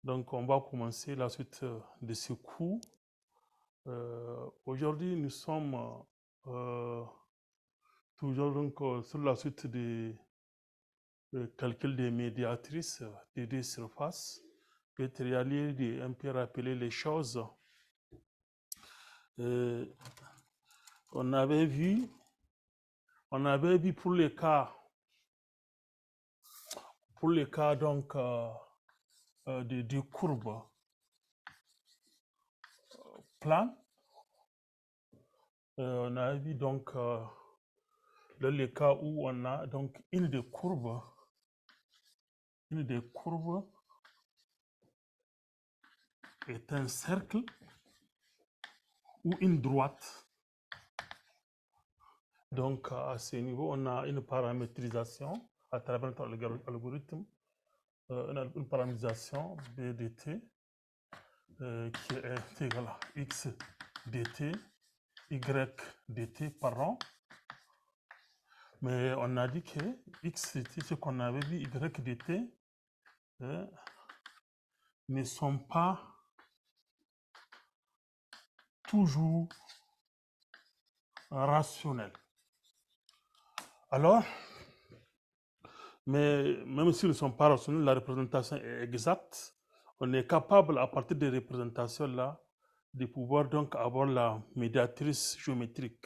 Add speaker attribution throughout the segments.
Speaker 1: Donc, on va commencer la suite de ce cours. Aujourd'hui, nous sommes euh, toujours donc, sur la suite du calcul des médiatrices des deux surfaces. Peut-être y aller un peu rappeler les choses. On avait vu pour les cas donc de deux courbes planes. On a vu donc dans les cas où on a donc une des courbes est un cercle ou une droite. Donc à ce niveau, on a une paramétrisation à travers notre algorithme, une paramétrisation B dt qui est égale à x dt, y dt par rond. Mais on a dit que x dt, ce qu'on avait vu, y dt ne sont pas toujours rationnels. Alors, mais même s'ils ne sont pas rationnels, la représentation est exacte. On est capable, à partir des représentations-là, de pouvoir donc avoir la médiatrice géométrique,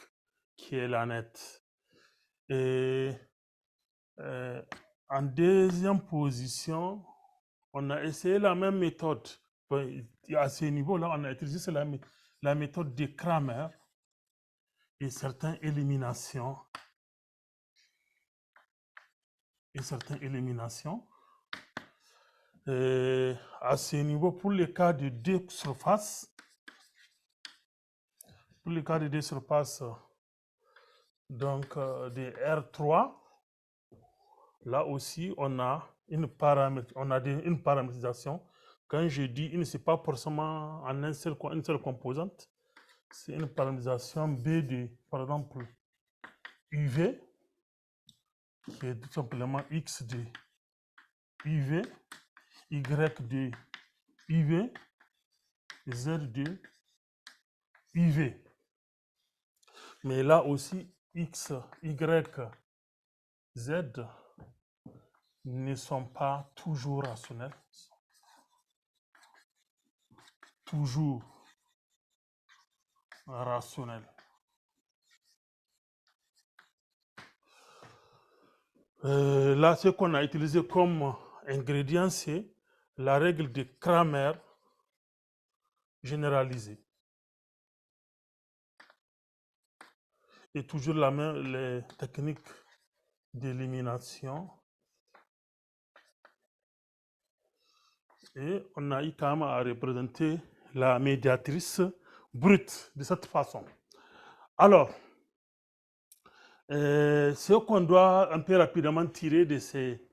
Speaker 1: qui est la nette. Et en deuxième position, on a essayé la même méthode. À ce niveau-là, on a utilisé la méthode de Cramer et certaines éliminations. À ce niveau, pour le cas de deux surfaces, donc de R3, là aussi, on a une paramétrisation. Quand je dis une, ce n'est pas forcément en une seule composante. C'est une paramétrisation B de, par exemple, UV, qui est tout simplement X de UV, Y de UV, Z de UV. Mais là aussi, X, Y, Z ne sont pas toujours rationnels. Là, ce qu'on a utilisé comme ingrédient, c'est la règle de Cramer généralisée. Et toujours la même, les techniques d'élimination. Et on a eu quand même à représenter la médiatrice brute de cette façon. Alors, ce qu'on doit un peu rapidement tirer de ces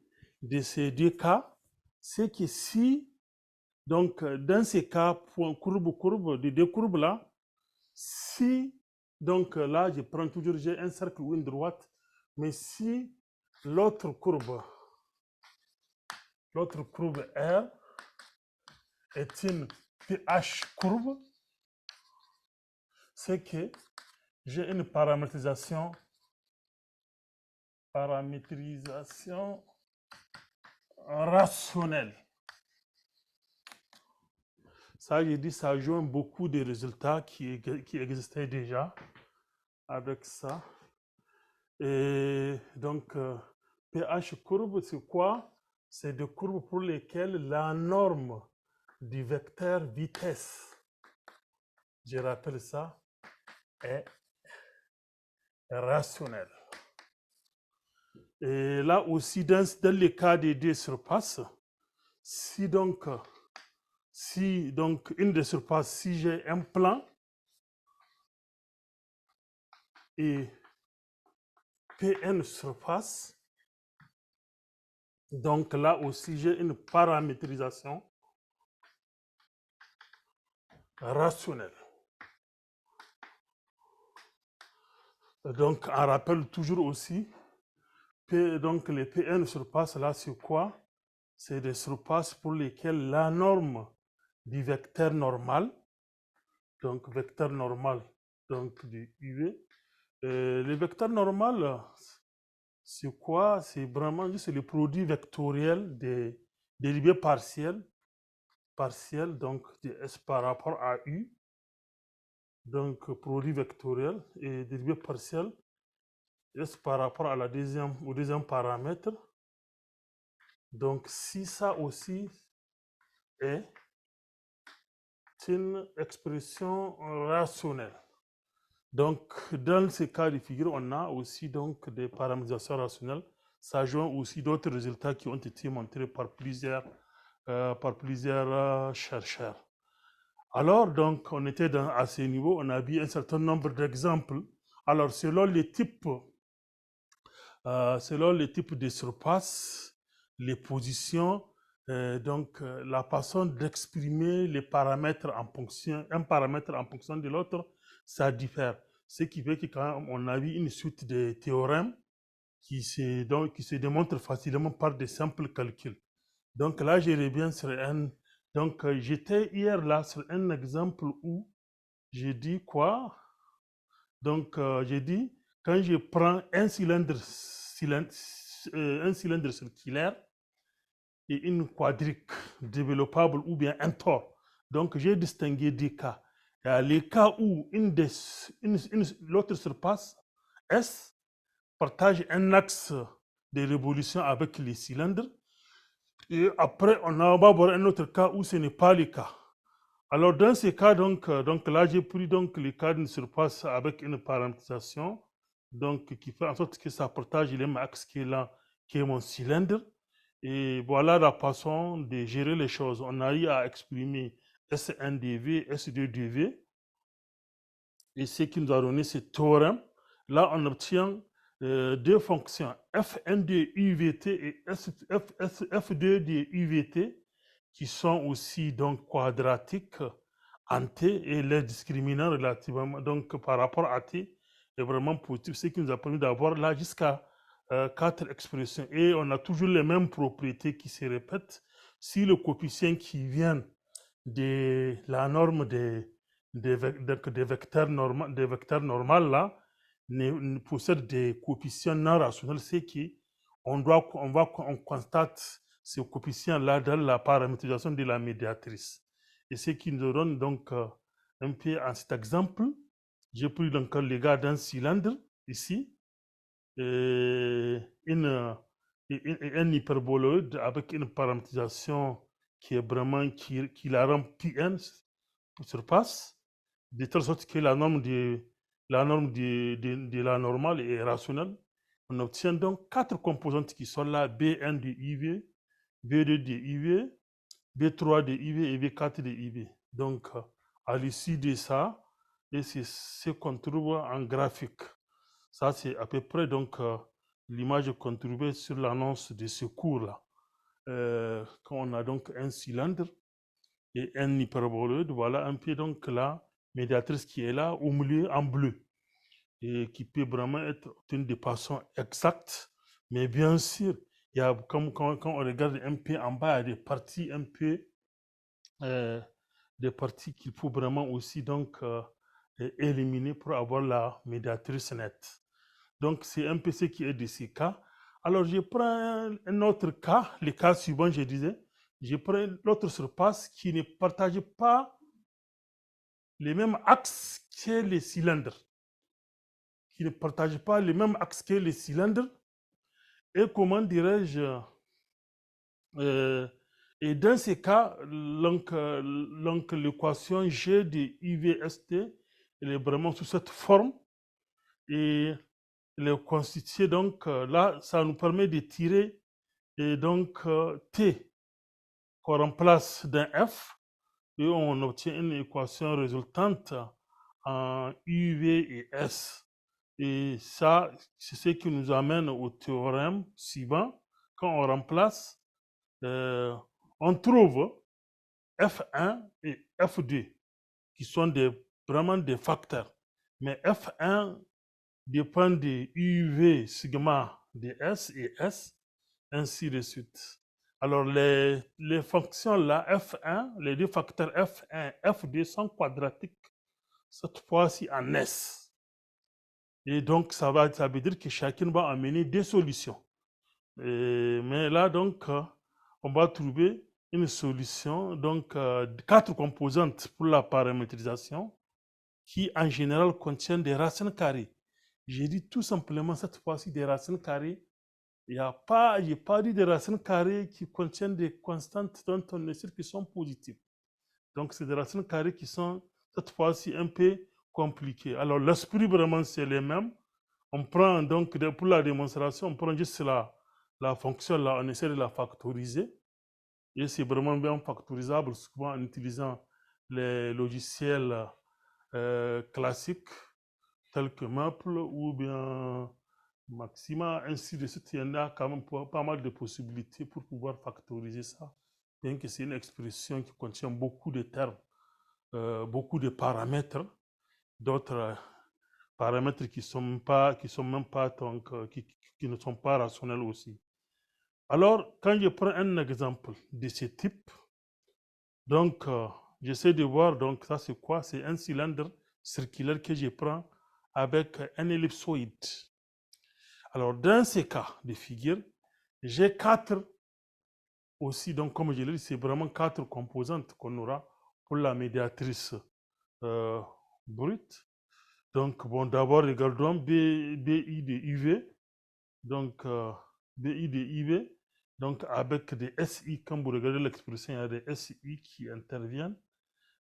Speaker 1: deux cas, c'est que si, donc dans ces cas, courbe, de deux courbes là, si, donc là, je prends toujours, j'ai un cercle ou une droite, mais si l'autre courbe R est une PH courbe, c'est que j'ai une paramétrisation rationnelle. Ça, j'ai dit, ça joue beaucoup de résultats qui existaient déjà avec ça. Et donc, PH courbe, c'est quoi? C'est des courbes pour lesquelles la norme du vecteur vitesse, je rappelle ça, est rationnelle. Et là aussi, dans le cas des deux surfaces, si donc une des surfaces, si j'ai un plan et Pn surface, donc là aussi j'ai une paramétrisation rationnelle. Donc on rappelle toujours aussi, donc les Pn surface là c'est quoi? c'est des surfaces pour lesquelles la norme du vecteur normal, donc vecteur normal donc du UV, le vecteur normal, c'est quoi? C'est vraiment juste le produit vectoriel des dérivés partiels, donc de S par rapport à U, donc produit vectoriel et dérivé partiel S par rapport à au deuxième paramètre. Donc si ça aussi est une expression rationnelle. Donc, dans ces cas de figure, on a aussi donc des paramétrisations rationnelles. Ça joint aussi d'autres résultats qui ont été montrés par plusieurs chercheurs. Alors, donc, on était à ce niveau, on a vu un certain nombre d'exemples. Alors, selon les types de surface, les positions, la façon d'exprimer les paramètres un paramètre en fonction de l'autre, ça diffère. Ce qui fait que quand on a vu une suite de théorèmes qui se démontrent facilement par de simples calculs. Donc là, je reviens sur donc j'étais hier là sur un exemple où j'ai dit quoi? Donc j'ai dit, quand je prends un cylindre circulaire et une quadrique développable ou bien un tore. Donc, j'ai distingué des cas. Il y a les cas où l'autre surface S partage un axe de révolution avec les cylindres. Et après, on va voir un autre cas où ce n'est pas le cas. Alors, dans ces cas, donc là, j'ai pris donc les cas d'une surface avec une paramétrisation donc, qui fait en sorte que ça partage le même axe qui est mon cylindre. Et voilà la façon de gérer les choses. On a eu à exprimer S1 dV, S2 dV. Et ce qui nous a donné ce théorème. Là, on obtient deux fonctions, F1 de UVT et F2 de UVT, qui sont aussi donc quadratiques en T, et les discriminants relativement donc par rapport à T est vraiment positif, ce qui nous a permis d'avoir là jusqu'à 4 expressions, et on a toujours les mêmes propriétés qui se répètent. Si le coefficient qui vient de la norme des vecteurs normaux là possède des coefficients non rationnels, c'est qu'on constate ce coefficient là dans la paramétrisation de la médiatrice. Et ce qui nous donne donc un peu en cet exemple, j'ai pris donc le gars d'un cylindre ici, et un hyperboloïde avec une paramétrisation qui est vraiment qui la rend Pn surpasse, de telle sorte que la norme de la normale est rationnelle. On obtient donc 4 composantes qui sont là, B1 de IV, B2 de IV, B3 de IV et B4 de IV. Donc, à l'issue de ça, et c'est ce qu'on trouve en graphique. Ça, c'est à peu près donc l'image qu'on trouvait sur l'annonce de ce cours-là. Quand on a donc un cylindre et un hyperboloïde, voilà un peu donc la médiatrice qui est là au milieu en bleu et qui peut vraiment être obtenue de façon exacte. Mais bien sûr, il y a, quand on regarde un peu en bas, il y a des parties un peu des parties qu'il faut vraiment aussi donc éliminer pour avoir la médiatrice nette. Donc, c'est un peu ce qui est de ces cas. Alors, je prends un autre cas, le cas suivant, je disais, je prends l'autre surface qui ne partage pas les mêmes axes que les cylindres, qui ne partage pas les mêmes axes que les cylindres. Et comment dirais-je, et dans ces cas, donc l'équation G de IVST, elle est vraiment sous cette forme. Et elle est constituée, donc là, ça nous permet de tirer et donc T qu'on remplace d'un F, et on obtient une équation résultante en UV et S. Et ça, c'est ce qui nous amène au théorème suivant. Quand on remplace, on trouve F1 et F2 qui sont vraiment des facteurs. Mais F1 dépend de UV sigma de S et S, ainsi de suite. Alors, les fonctions là, F1, les deux facteurs F1 et F2 sont quadratiques, cette fois-ci en S. Et donc, ça veut dire que chacun va amener des solutions. Mais là, donc, on va trouver une solution, donc, 4 composantes pour la paramétrisation qui, en général, contiennent des racines carrées. J'ai dit tout simplement cette fois-ci des racines carrées. Il n'y a pas, j'ai pas dit des racines carrées qui contiennent des constantes dont on est sûr qu'ils sont positives. Donc, c'est des racines carrées qui sont cette fois-ci un peu compliquées. Alors, l'esprit vraiment, c'est les mêmes. On prend donc, pour la démonstration, on prend juste la fonction là, on essaie de la factoriser. Et c'est vraiment bien factorisable, souvent en utilisant les logiciels classiques tels que Maple ou bien Maxima, ainsi de suite. Il y en a quand même pas mal de possibilités pour pouvoir factoriser ça, bien que c'est une expression qui contient beaucoup de termes, beaucoup de paramètres, d'autres paramètres qui sont même pas donc, qui ne sont pas rationnels aussi. Alors, quand je prends un exemple de ce type, donc j'essaie de voir, donc ça c'est quoi? C'est un cylindre circulaire que je prends avec un ellipsoïde. Alors, dans ces cas de figure, j'ai 4 aussi, donc comme je l'ai dit, c'est vraiment 4 composantes qu'on aura pour la médiatrice brute. Donc, bon, d'abord, regardons BI de UV. Donc, BI de UV. Donc, avec des SI, quand vous regardez l'expression, il y a des SI qui interviennent.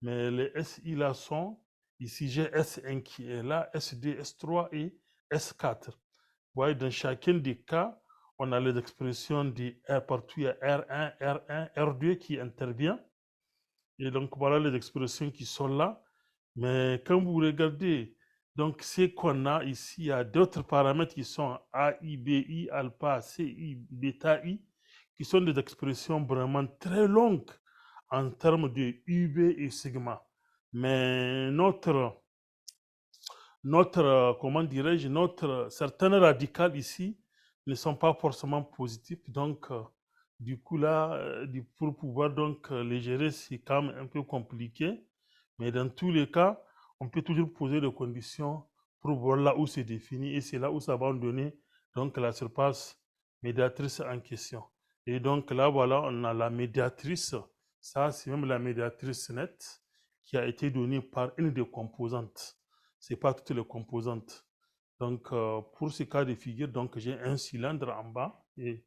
Speaker 1: Mais les SI là sont, ici j'ai S1 qui est là, S2, S3 et S4. Vous voyez, dans chacun des cas, on a les expressions de R partout, il y a R1, R1, R2 qui intervient. Et donc, voilà les expressions qui sont là. Mais quand vous regardez, donc, ce qu'on a ici, il y a d'autres paramètres qui sont AI, BI, alpha, CI, bêta I, qui sont des expressions vraiment très longues en termes de UB et sigma. Mais comment dirais-je, certaines radicales ici ne sont pas forcément positives. Donc, du coup, là, pour pouvoir donc les gérer, c'est quand même un peu compliqué. Mais dans tous les cas, on peut toujours poser des conditions pour voir là où c'est défini et c'est là où ça va nous donner donc la surface médiatrice en question. Et donc là, voilà, on a la médiatrice. Ça, c'est même la médiatrice nette qui a été donnée par une des composantes. Ce n'est pas toutes les composantes. Donc, pour ce cas de figure, donc j'ai un cylindre en bas et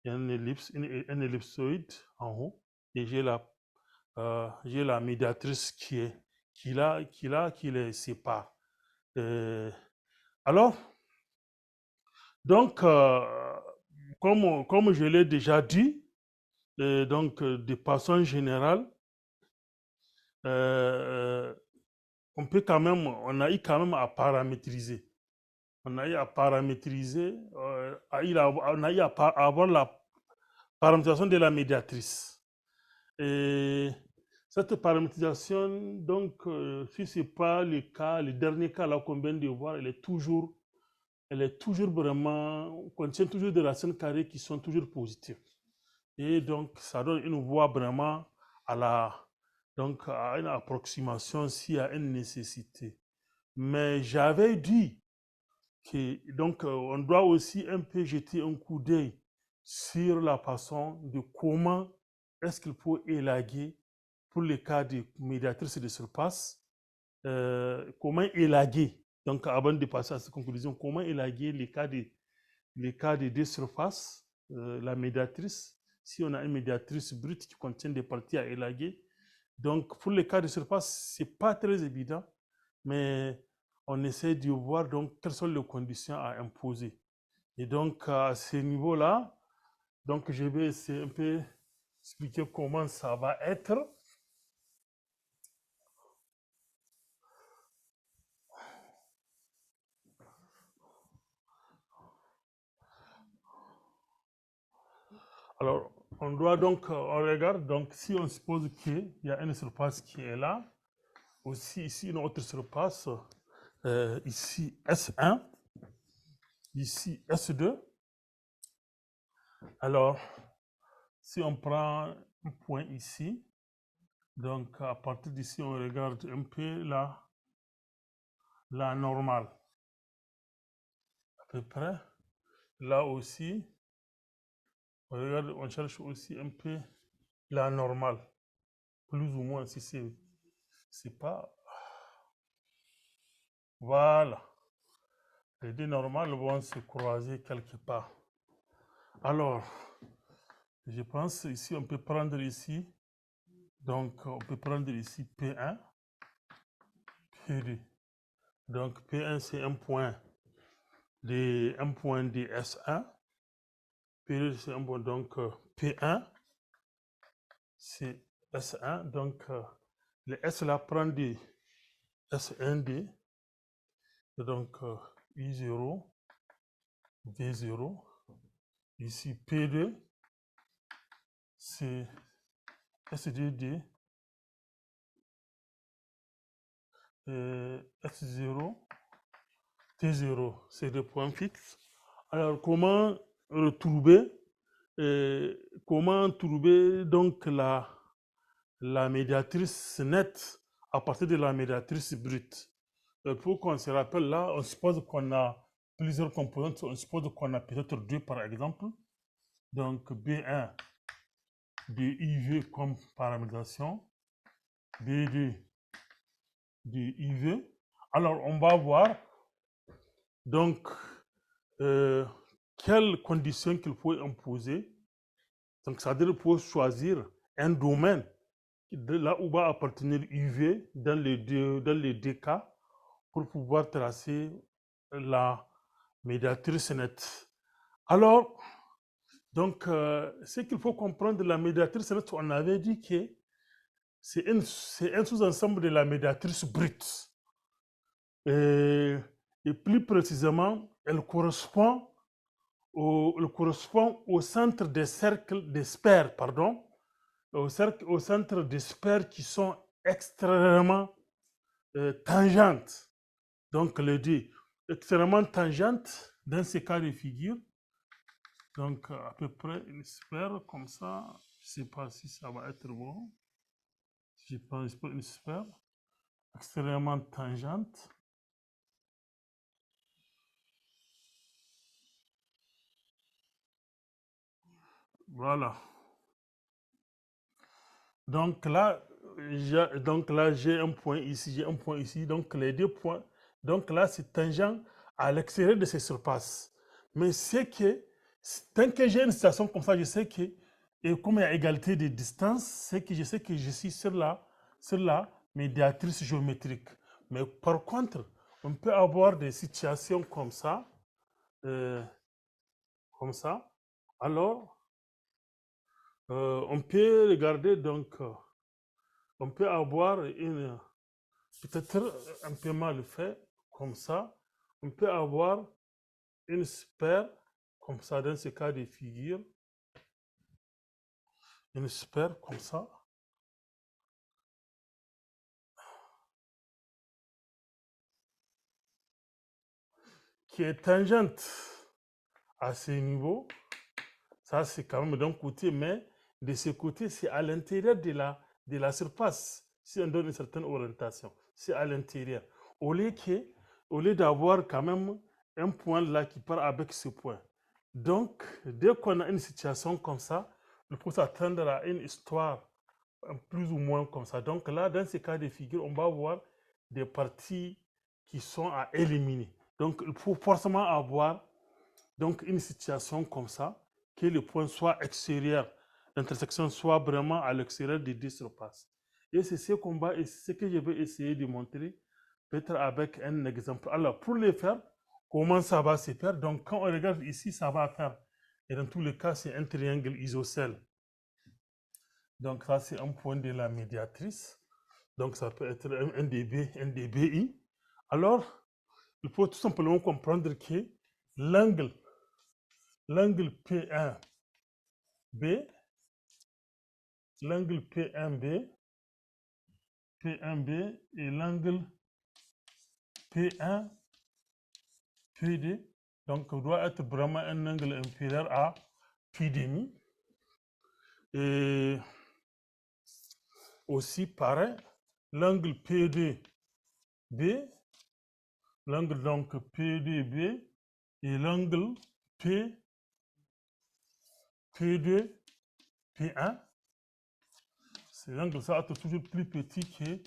Speaker 1: un ellipsoïde en haut et j'ai la médiatrice qui les sépare. Alors, donc, comme je l'ai déjà dit, donc de façon générale, on a eu quand même à paramétriser. On a eu à paramétriser, on a eu à avoir la paramétrisation de la médiatrice. Et cette paramétrisation, donc, si ce n'est pas le cas, le dernier cas là qu'on vient de voir, elle est toujours vraiment, contient toujours des racines carrées qui sont toujours positives. Et donc, ça donne une voie vraiment donc, à une approximation s'il y a une nécessité. Mais j'avais dit que, donc, on doit aussi un peu jeter un coup d'œil sur la façon de comment est-ce qu'il faut élaguer pour les cas de médiatrice de surface, comment élaguer, donc avant de passer à cette conclusion, comment élaguer les cas de deux surfaces, la médiatrice, si on a une médiatrice brute qui contient des parties à élaguer. Donc pour les cas de surface, ce n'est pas très évident, mais on essaie de voir donc quelles sont les conditions à imposer. Et donc à ce niveau-là, donc je vais essayer un peu expliquer comment ça va être. Alors, on doit donc, on regarde, donc si on suppose qu'il y a une surface qui est là, aussi ici une autre surface, ici S1, ici S2. Alors, Si on prend un point ici, donc à partir d'ici, on regarde un peu la normale. À peu près. Là aussi, on regarde, on cherche aussi un peu la normale. Plus ou moins, si c'est pas. Voilà. Les deux normales vont se croiser quelque part. Alors, je pense ici, on peut prendre ici. Donc, on peut prendre ici P1, P2. Donc, P1, c'est un point de S1. P2, c'est un point. Donc, P1, c'est S1. Donc, le S là prend des S1D. Donc, I0, V0. Ici, P2, c'est S2D, S0, T0. C'est des points fixes. Alors, comment trouver donc la médiatrice nette à partir de la médiatrice brute? Pour qu'on se rappelle là, on suppose qu'on a plusieurs composantes, on suppose qu'on a peut-être deux par exemple. Donc B1, BIV comme paramétrisation, B2, DIV. Alors on va voir donc quelles conditions qu'il faut imposer. Donc ça veut dire qu'il faut choisir un domaine de là où va appartenir UV dans les deux cas pour pouvoir tracer la médiatrice nette. Alors, donc, ce qu'il faut comprendre de la médiatrice nette, on avait dit que c'est un sous-ensemble de la médiatrice brute. Et plus précisément, elle correspond au centre des cercles des sphères, pardon, au centre des sphères qui sont extrêmement tangentes. Donc, les deux, extrêmement tangentes dans ces cas de figure. Donc, à peu près une sphère comme ça. Je ne sais pas si ça va être bon. Je pense pas une sphère extrêmement tangente. Voilà. Donc là, j'ai un point ici, j'ai un point ici. Donc, les deux points. Donc là, c'est tangent à l'extérieur de ces surfaces. Mais c'est que, tant que j'ai une situation comme ça, je sais que, et comme il y a égalité de distance, c'est que je sais que je suis sur la médiatrice géométrique. Mais par contre, on peut avoir des situations comme ça, euh, comme ça. Alors, on peut regarder donc, on peut avoir une, peut-être un peu mal fait, comme ça. On peut avoir une sphère, comme ça, dans ce cas de figure. Une sphère, comme ça. Qui est tangente à ce niveau. Ça, c'est quand même d'un côté, mais de ce côté, c'est à l'intérieur de la surface. Si on donne une certaine orientation, c'est à l'intérieur. Au lieu d'avoir quand même un point là qui part avec ce point. Donc, dès qu'on a une situation comme ça, il faut s'attendre à une histoire plus ou moins comme ça. Donc là, dans ces cas de figure, on va voir des parties qui sont à éliminer. Donc, il faut forcément avoir donc, une situation comme ça, que le point soit extérieur, l'intersection soit vraiment à l'extérieur des deux surfaces. Et c'est ce qu'on va, ce que je vais essayer de montrer, peut-être avec un exemple. Alors, pour le faire, comment ça va se faire? Donc, quand on regarde ici, ça va faire, et dans tous les cas, c'est un triangle isocèle. Donc, ça, c'est un point de la médiatrice. Donc, ça peut être un DB, un DBI. Alors, il faut tout simplement comprendre que l'angle P1B, l'angle P1B et l'angle P1PD, donc doit être vraiment un angle inférieur à pi demi. Et aussi, pareil, l'angle PDB, l'angle donc PDB et l'angle P2, P1, c'est l'angle ça va être toujours plus petit que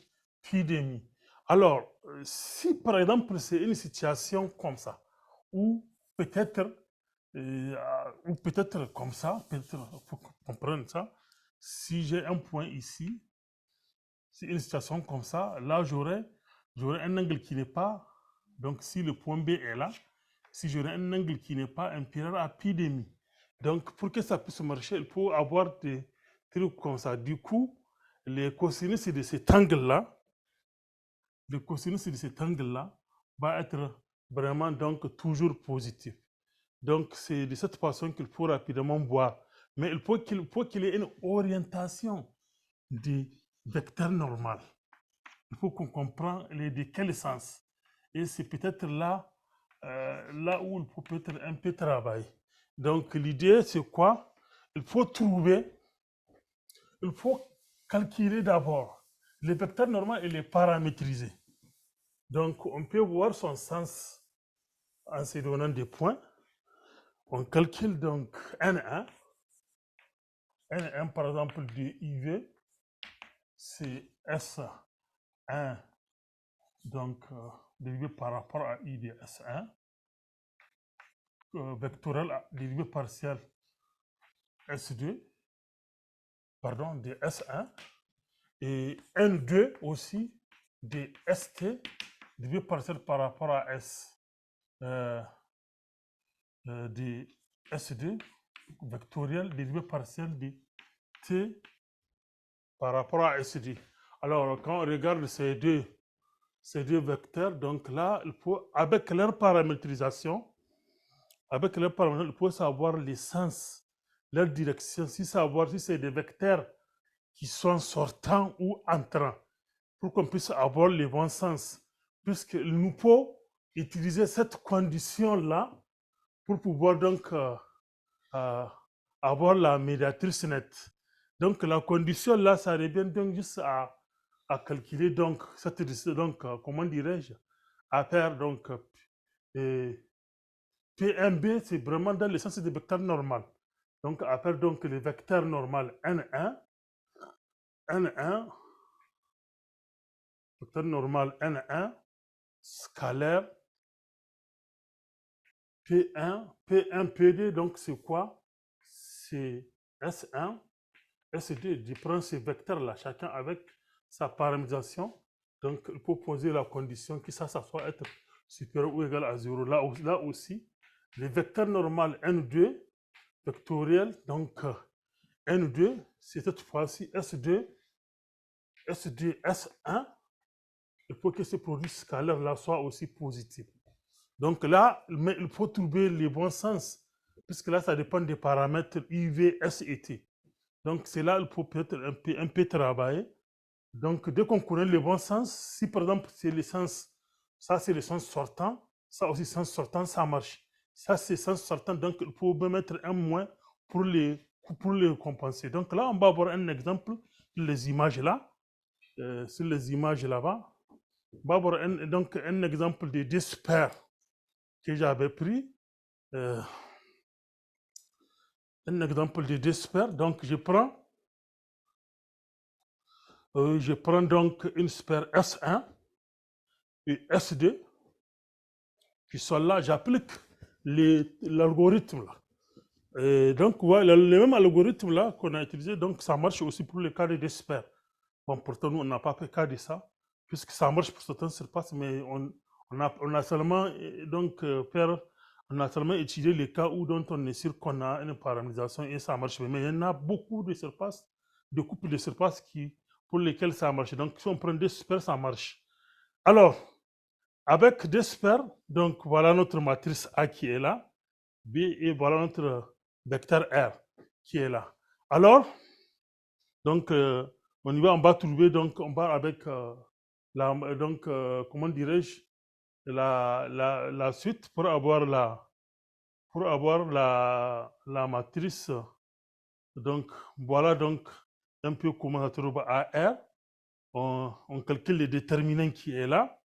Speaker 1: pi demi. Alors, si par exemple c'est une situation comme ça, ou peut-être comme ça, peut-être faut comprendre ça, si j'ai un point ici, c'est une situation comme ça, là j'aurais un angle qui n'est pas, donc si le point B est là, si j'aurais un angle qui n'est pas inférieur à pi demi. Donc pour que ça puisse marcher, il faut avoir des trucs comme ça. Du coup, les cosinus de cet angle-là, le cosinus de cet angle-là va être vraiment donc toujours positif. Donc c'est de cette façon qu'il faut rapidement voir. Mais il faut qu'il y ait une orientation du vecteur normal. Il faut qu'on comprenne de quel sens. Et c'est peut-être là, là où il faut peut-être un peu travailler. Donc l'idée c'est quoi? Il faut calculer d'abord le vecteur normal et les paramétriser. Donc on peut voir son sens en se donnant des points. On calcule donc N1. N1 par exemple de IV, c'est S1 donc dérivé par rapport à I de S1, vectoriel dérivé partiel S2, pardon, de S1, et N2 aussi de ST dérivé partiel par rapport à S de S2, vectoriel dérivé partiel de T par rapport à S2. Alors, quand on regarde ces deux vecteurs, donc là, il faut, avec leur paramétrisation, il faut savoir les sens, leur direction, savoir si c'est des vecteurs qui sont sortants ou entrants, pour qu'on puisse avoir les bons sens. Puisqu'il nous faut utiliser cette condition-là pour pouvoir donc avoir la médiatrice nette. Donc la condition là, ça revient donc juste à calculer donc cette donc comment dirais-je, à faire donc PMB, c'est vraiment dans le sens des vecteurs normal. Donc à faire donc le vecteur normal N1, vecteur normal N1, scalaire P1, PD, donc c'est quoi? C'est S1, S2, je prends ces vecteurs-là, chacun avec sa paramétrisation. Donc, il faut poser la condition que ça soit être supérieur ou égal à 0. Là aussi, le vecteur normal N2, vectoriel, donc N2, c'est cette fois-ci S2, S1. Il faut que ce produit scalaire-là soit aussi positif. Donc là, mais il faut trouver les bons sens, puisque là, ça dépend des paramètres UV, S et T. Donc c'est là qu'il faut peut-être un peu travailler. Donc dès qu'on connaît les bons sens, si par exemple c'est le sens, ça c'est le sens sortant, ça aussi sens sortant, ça marche. Ça c'est sens sortant, donc il faut mettre un moins pour les compenser. Donc là, on va avoir un exemple sur les images là, sur les images là-bas. On va avoir donc un exemple de disper que j'avais pris. Un exemple de disper. Donc je prends donc une sphère S1 et S2 qui sont là. J'applique l'algorithme là. Et donc, ouais, le même algorithme là qu'on a utilisé, donc ça marche aussi pour le cas de disper. Bon, pourtant, nous, on n'a pas fait cas de ça, puisque ça marche pour certaines surfaces, mais on a seulement on a seulement étudié les cas où dont on est sûr qu'on a une paramétrisation et ça marche. Mais il y en a beaucoup de surfaces, de couples de surfaces pour lesquelles ça marche. Donc, si on prend des super, ça marche. Alors, avec des super, donc voilà notre matrice A qui est là, B et voilà notre vecteur R qui est là. Alors, donc, on y va, on va trouver, donc, on va avec comment dirais-je, la suite pour avoir la matrice Donc, voilà donc un peu comment ça trouve AR. On calcule le déterminant qui est là.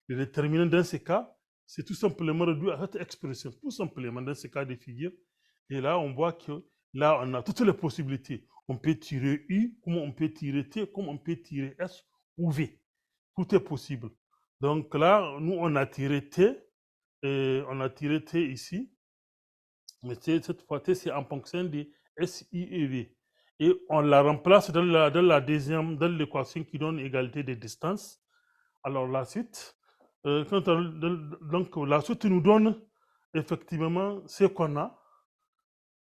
Speaker 1: Le déterminant dans ce cas, c'est tout simplement réduit à cette expression, tout simplement dans ce cas de figure. Et là, on voit que là, on a toutes les possibilités. On peut tirer U, comme on peut tirer T, comme on peut tirer S ou V. Tout est possible. Donc là, nous, on a tiré T, et on a tiré T ici. Mais cette fois, T, c'est en fonction de S, I et V. Et on la remplace dans la deuxième, dans l'équation qui donne égalité de distance. Alors la suite, donc la suite nous donne effectivement ce qu'on a.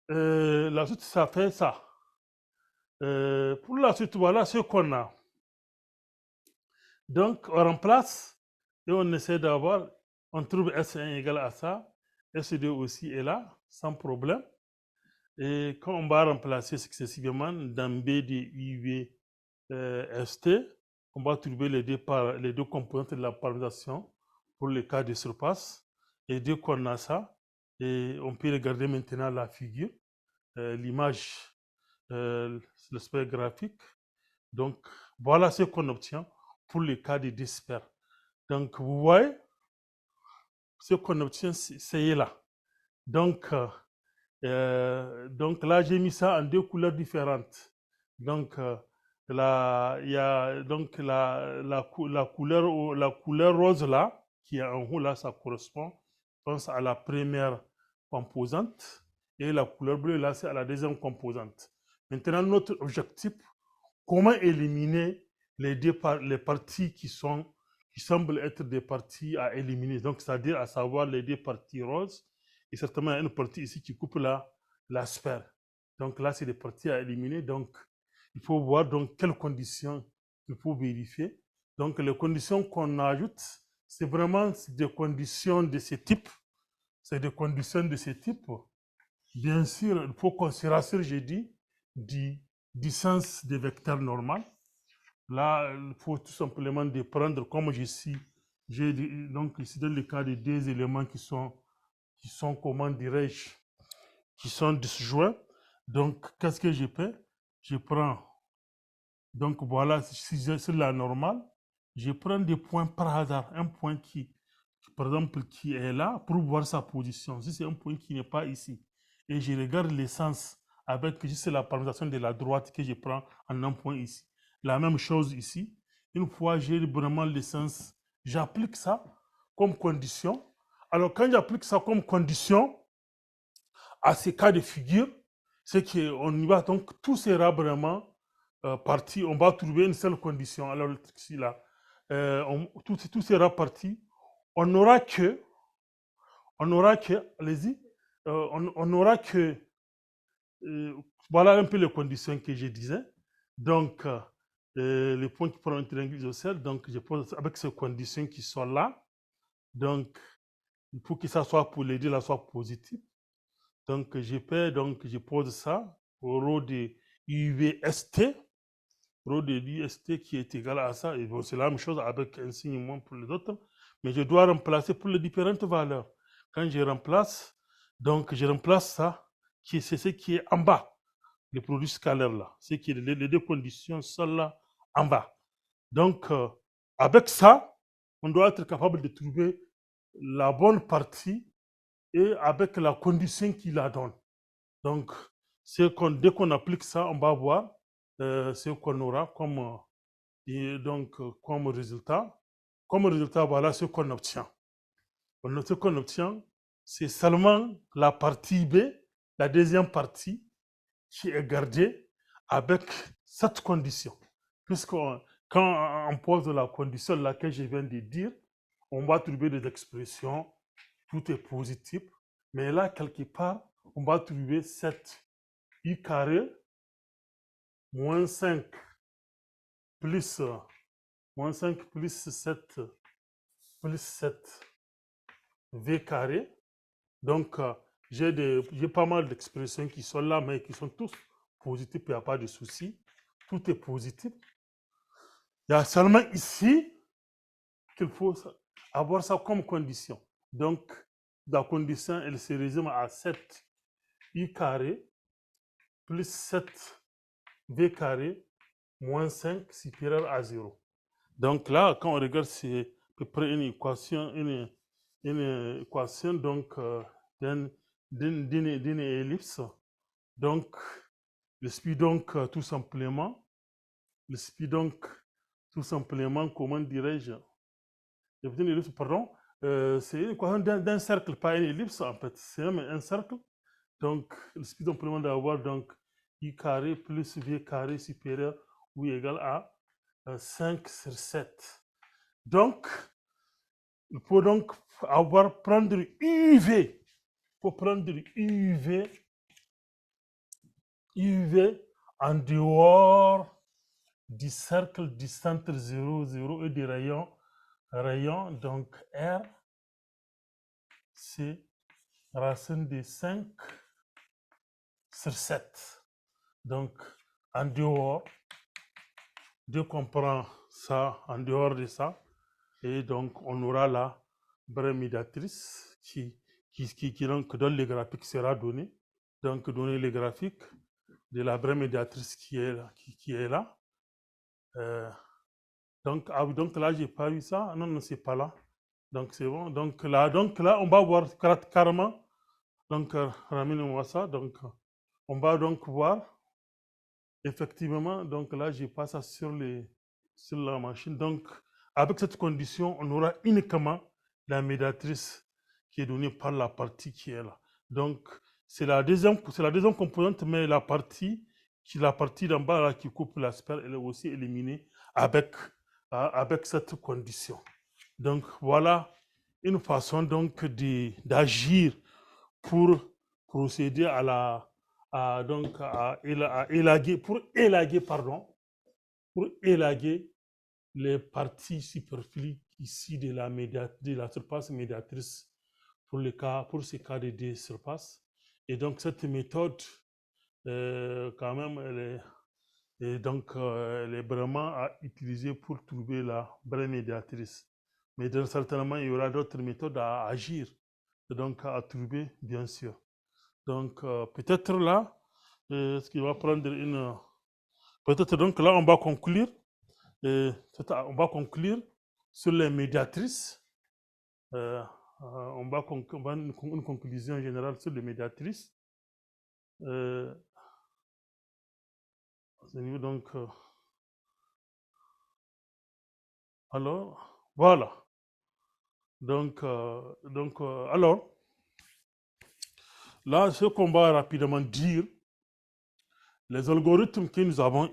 Speaker 1: La suite, ça fait ça. Pour la suite, voilà ce qu'on a. Donc, on remplace et on essaie d'avoir, on trouve S1 égal à ça, S2 aussi est là, sans problème. Et quand on va remplacer successivement dans B, D, I, V, ST, on va trouver les deux composantes de la paramétrisation pour le cas de surpasse. Et dès qu'on a ça, et on peut regarder maintenant la figure, l'image, l'aspect graphique. Donc, voilà ce qu'on obtient pour le cas de DSPER. Donc, vous voyez, ce qu'on obtient, c'est là. Donc là, j'ai mis ça en deux couleurs différentes. Donc, il y a donc la couleur rose là, qui est en haut là, ça correspond, je pense, à la première composante. Et la couleur bleue là, c'est à la deuxième composante. Maintenant, notre objectif, comment éliminer les parties qui semblent être des parties à éliminer. Donc, c'est-à-dire à savoir les deux parties roses. Et certainement, il y a une partie ici qui coupe la sphère. Donc là, c'est des parties à éliminer. Donc, il faut voir donc quelles conditions il faut vérifier. Donc, les conditions qu'on ajoute, c'est vraiment des conditions de ce type. C'est des conditions de ce type. Bien sûr, il faut qu'on se rassure, j'ai dit, du sens des vecteurs normaux. Là, il faut tout simplement de prendre, comme j'ai donc ici dans le cas de deux éléments qui sont comment dirais-je, qui sont disjoints. Donc, qu'est-ce que je fais? Je prends, donc voilà, si j'ai sur la normale, je prends des points par hasard, un point par exemple, qui est là pour voir sa position. Si c'est un point qui n'est pas ici, et je regarde l'essence avec juste la paramétrisation de la droite que je prends en un point ici. La même chose ici. Une fois j'ai vraiment l'essence, j'applique ça comme condition. Alors, quand j'applique ça comme condition à ces cas de figure, c'est qu'on y va, donc tout sera vraiment parti. On va trouver une seule condition. Alors, ici, là, tout sera parti. On n'aura que, allez-y, on n'aura que, voilà un peu les conditions que je disais. Donc, les points qui prennent un triangle isocèle, donc je pose avec ces conditions qui sont là. Donc, il faut que ça soit pour les deux, là, soit positif. Donc, je pose ça au rho de UVST, rho de UST qui est égal à ça. Et bon, c'est la même chose avec un signe moins pour les autres. Mais je dois remplacer pour les différentes valeurs. Quand je remplace, donc je remplace ça, c'est ce qui est en bas, le produit scalaire là. C'est qui les deux conditions sont là en bas. Donc, avec ça, on doit être capable de trouver la bonne partie et avec la condition qui la donne. Donc, dès qu'on applique ça, on va voir ce qu'on aura comme résultat. Comme résultat, voilà ce qu'on obtient. Ce qu'on obtient, c'est seulement la partie B, la deuxième partie, qui est gardée avec cette condition. Puisque quand on pose la condition laquelle je viens de dire, on va trouver des expressions, tout est positif. Mais là, quelque part, on va trouver 7 I carré moins 5 plus, moins 5 plus 7 V carré. Donc, j'ai pas mal d'expressions qui sont là, mais qui sont tous positifs, il n'y a pas de souci. Tout est positif. Il y a seulement ici qu'il faut avoir ça comme condition. Donc, la condition, elle se résume à 7 I carré plus 7v carré moins 5 supérieur à 0. Donc là, quand on regarde, c'est à peu près une équation, une équation donc d'une ellipse. Donc, le speed donc tout simplement, comment dirais-je, une ellipse, pardon, c'est une équation d'un cercle, pas une ellipse en fait, c'est même un cercle. Donc, le speed donc d'avoir donc i carré plus v carré supérieur ou égal à 5 sur 7. Donc, il faut donc prendre UV. Il faut prendre UV en dehors du cercle du centre 0, 0 et des rayons, donc R, c'est racine de 5 sur 7. Donc, en dehors, Dieu comprend ça, en dehors de ça, et donc on aura la brève médiatrice qui donc, donne les graphiques sera donné. Donc, donner les graphiques de la brève médiatrice qui est là. Donc là, j'ai pas eu ça. Non, non, c'est pas là. Donc, c'est bon. Donc là, on va voir carrément. Donc, ramène-moi ça. Donc, on va donc voir. Effectivement, donc là, j'ai pas ça sur la machine. Donc, avec cette condition, on aura uniquement la médiatrice qui est donnée par la partie qui est là. Donc, c'est la deuxième composante, mais la partie d'en bas là, qui coupe l'asper, elle est aussi éliminée avec cette condition. Donc, voilà une façon donc d'agir pour procéder pour élaguer les parties superflues ici de la surface médiatrice pour ces cas de D surface. Et donc, cette méthode, quand même, elle est vraiment à utiliser pour trouver la vraie médiatrice. Mais certainement, il y aura d'autres méthodes à agir, donc à trouver, bien sûr. Donc, peut-être là, ce qui va prendre une... Peut-être donc là, on va conclure. On va conclure sur les médiatrices. On va une conclusion générale sur les médiatrices. Donc, alors, voilà. Donc, alors, là, ce qu'on va rapidement dire, les algorithmes que nous avons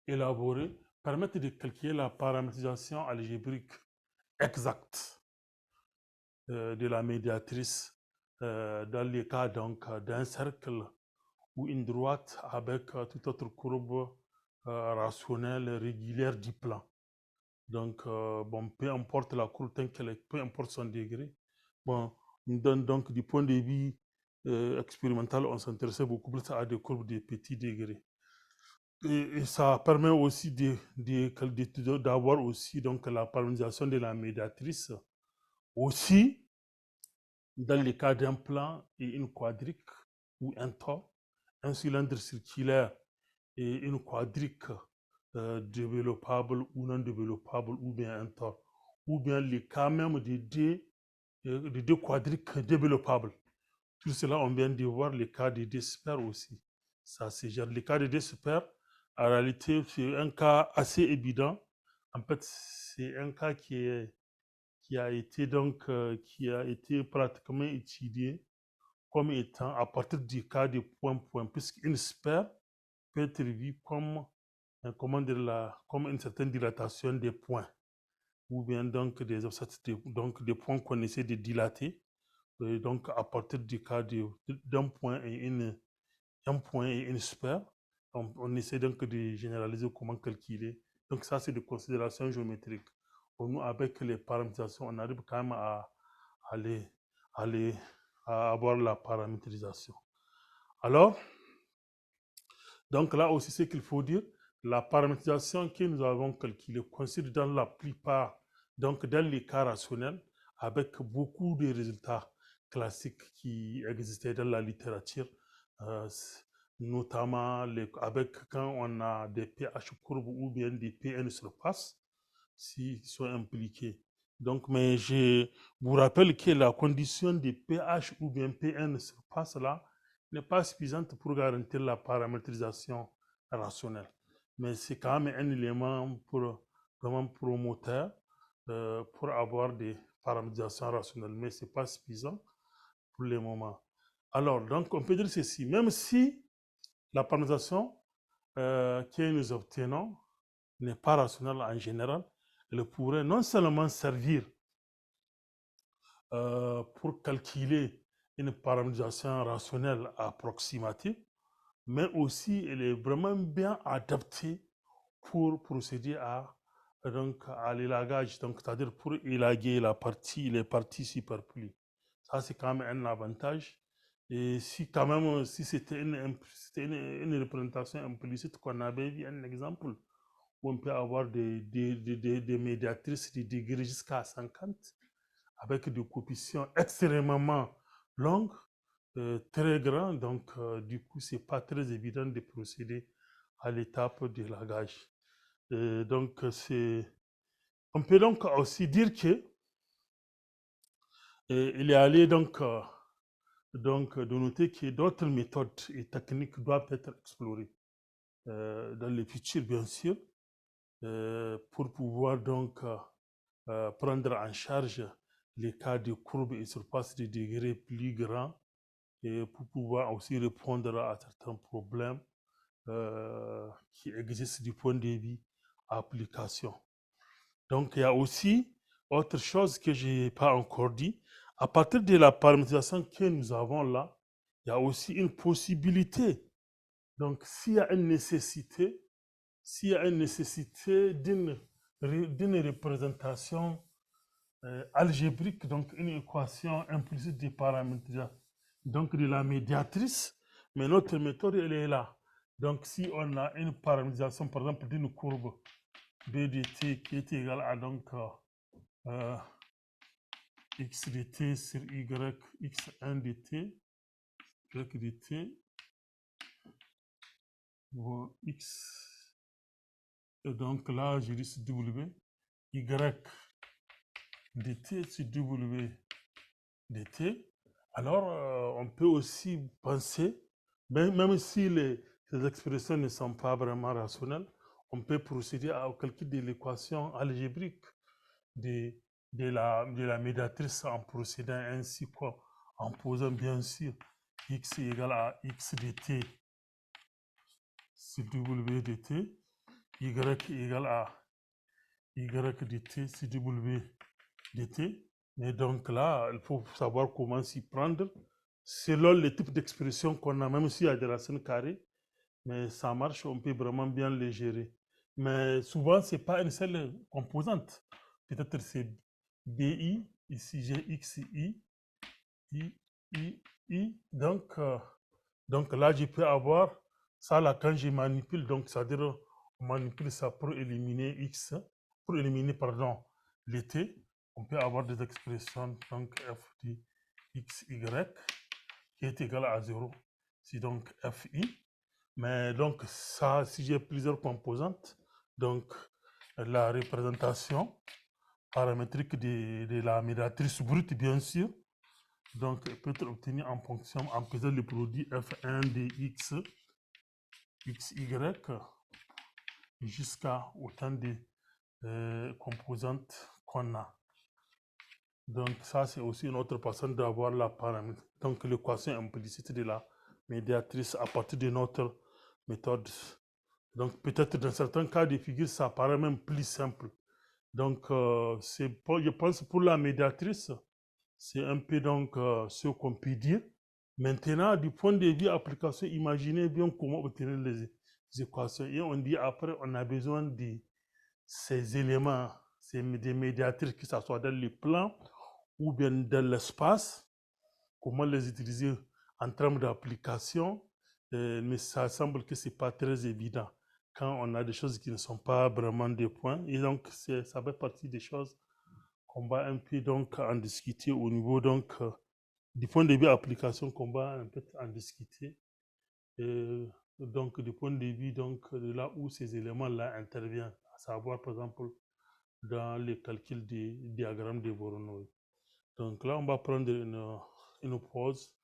Speaker 1: élaborés permettent de calculer la paramétrisation algébrique exacte de la médiatrice dans le cas donc d'un cercle ou une droite avec toute autre courbe rationnelle régulière du plan. Donc, bon, peu importe la courbe telle qu'elle est, peu importe son degré. Bon, nous donne donc du point de vue expérimental, on s'intéressait beaucoup plus à des courbes de petits degrés. Et ça permet aussi d'avoir aussi donc la paramétrisation de la médiatrice aussi dans le cas d'un plan et une quadrique ou un tore, un cylindre circulaire et une quadrique développable ou non développable, ou bien un tore, ou bien le cas même de deux quadriques développables. Tout cela, on vient de voir le cas de deux super aussi. Ça, c'est genre le cas de deux super. En réalité, c'est un cas assez évident. En fait, c'est un cas qui a été pratiquement étudié comme étant à partir du cas de point-point, puisqu'une sphère peut être vue comme, comme une certaine dilatation des points, ou bien donc des points qu'on essaie de dilater. Et donc, à partir du cas d'un point et une sphère, on essaie donc de généraliser comment calculer. Donc, ça, c'est des considérations géométriques. Nous, avec les paramétrisations, on arrive quand même à avoir la paramétrisation. Alors, donc là aussi, ce qu'il faut dire, la paramétrisation que nous avons calculée consiste dans la plupart, donc dans les cas rationnels, avec beaucoup de résultats classiques qui existaient dans la littérature, notamment avec quand on a des pH courbes ou bien des PN surface, s'ils sont impliqués. Donc, mais je vous rappelle que la condition de pH ou bien PN surface là n'est pas suffisante pour garantir la paramétrisation rationnelle. Mais c'est quand même un élément pour vraiment promoteur pour avoir des paramétrisations rationnelles, mais ce n'est pas suffisant pour le moment. Alors, donc, on peut dire ceci, même si la paramétrisation que nous obtenons n'est pas rationnelle en général, elle pourrait non seulement servir pour calculer une paramétrisation rationnelle approximative, mais aussi elle est vraiment bien adaptée pour procéder à l'élagage, donc c'est-à-dire pour élaguer les parties superflues. Ça, c'est quand même un avantage. Et si quand même, si c'était une représentation implicite qu'on avait vu un exemple où on peut avoir des médiatrices de degrés jusqu'à 50 avec des coefficients extrêmement longs, très grands. Donc, du coup, c'est pas très évident de procéder à l'étape de lagage. Donc, on peut donc aussi dire que il est allé donc de noter que d'autres méthodes et techniques doivent être explorées dans le futur, bien sûr, pour pouvoir donc prendre en charge les cas de courbes et surfaces de degrés plus grands et pour pouvoir aussi répondre à certains problèmes qui existent du point de vue application. Donc, il y a aussi autre chose que je n'ai pas encore dit. À partir de la paramétrisation que nous avons là, il y a aussi une possibilité. Donc, s'il y a une nécessité d'une représentation algébrique, donc une équation implicite des paramètres, donc de la médiatrice, mais notre méthode, elle est là. Donc, si on a une paramétrisation, par exemple, d'une courbe B de t qui est égale à donc x de t sur y x1 de t, y de t, bon, x, et donc là, je dis w, y dt sur w dt. Alors, on peut aussi penser, même si ces expressions ne sont pas vraiment rationnelles, on peut procéder au calcul de l'équation algébrique de, de la médiatrice en procédant ainsi, quoi, en posant bien sûr x égale à x dt sur w dt, y égale à y dt sur w dt. Et donc là, il faut savoir comment s'y prendre selon le type d'expression qu'on a, même s'il y a des racines carrées, mais ça marche, on peut vraiment bien les gérer. Mais souvent, ce n'est pas une seule composante. Peut-être c'est BI, ici j'ai XI, I, I. Donc là, je peux avoir ça là quand je manipule, donc c'est-à-dire on manipule ça pour éliminer X, pour éliminer, pardon, les T. On peut avoir des expressions, donc f de xy qui est égal à 0. C'est donc fi. Mais donc ça, si j'ai plusieurs composantes, donc la représentation paramétrique de la médiatrice brute, bien sûr, donc peut être obtenue en fonction, en faisant le produit f1 de x, xy, jusqu'à autant de composantes qu'on a. Donc ça, c'est aussi une autre façon d'avoir la paramétrie. Donc l'équation implicite de la médiatrice à partir de notre méthode. Donc peut-être dans certains cas de figure, ça paraît même plus simple. Donc je pense pour la médiatrice, c'est un peu donc ce qu'on peut dire. Maintenant, du point de vue application, imaginez bien comment obtenir les équations. Et on dit après, on a besoin de ces éléments, des médiatrices, que ce soit dans le plan ou bien dans l'espace, comment les utiliser en termes d'application, mais ça semble que ce n'est pas très évident quand on a des choses qui ne sont pas vraiment des points. Et donc, ça fait partie des choses qu'on va un peu donc en discuter au niveau donc du point de vue application qu'on va un peu en discuter Et donc, du point de vue donc, de là où ces éléments-là interviennent, à savoir, par exemple, dans le calcul des diagrammes de Voronoi. Donc là, on va prendre une pause.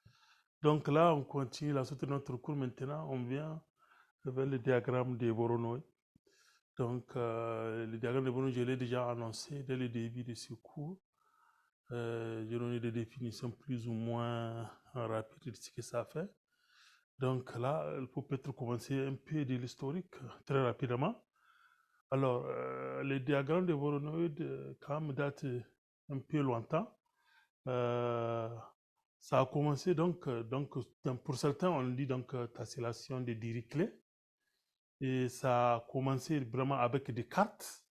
Speaker 1: Donc là, on continue la suite de notre cours. Maintenant, on vient vers le diagramme de Voronoi. Donc, le diagramme de Voronoi, je l'ai déjà annoncé dès le début de ce cours. J'ai donné des définitions plus ou moins rapides de ce que ça fait. Donc là, il faut peut-être commencer un peu de l'historique très rapidement. Alors, le diagramme de Voronoi, quand même, date un peu longtemps. Ça a commencé donc, pour certains, on dit donc tessellation de Dirichlet. Et ça a commencé vraiment avec des cartes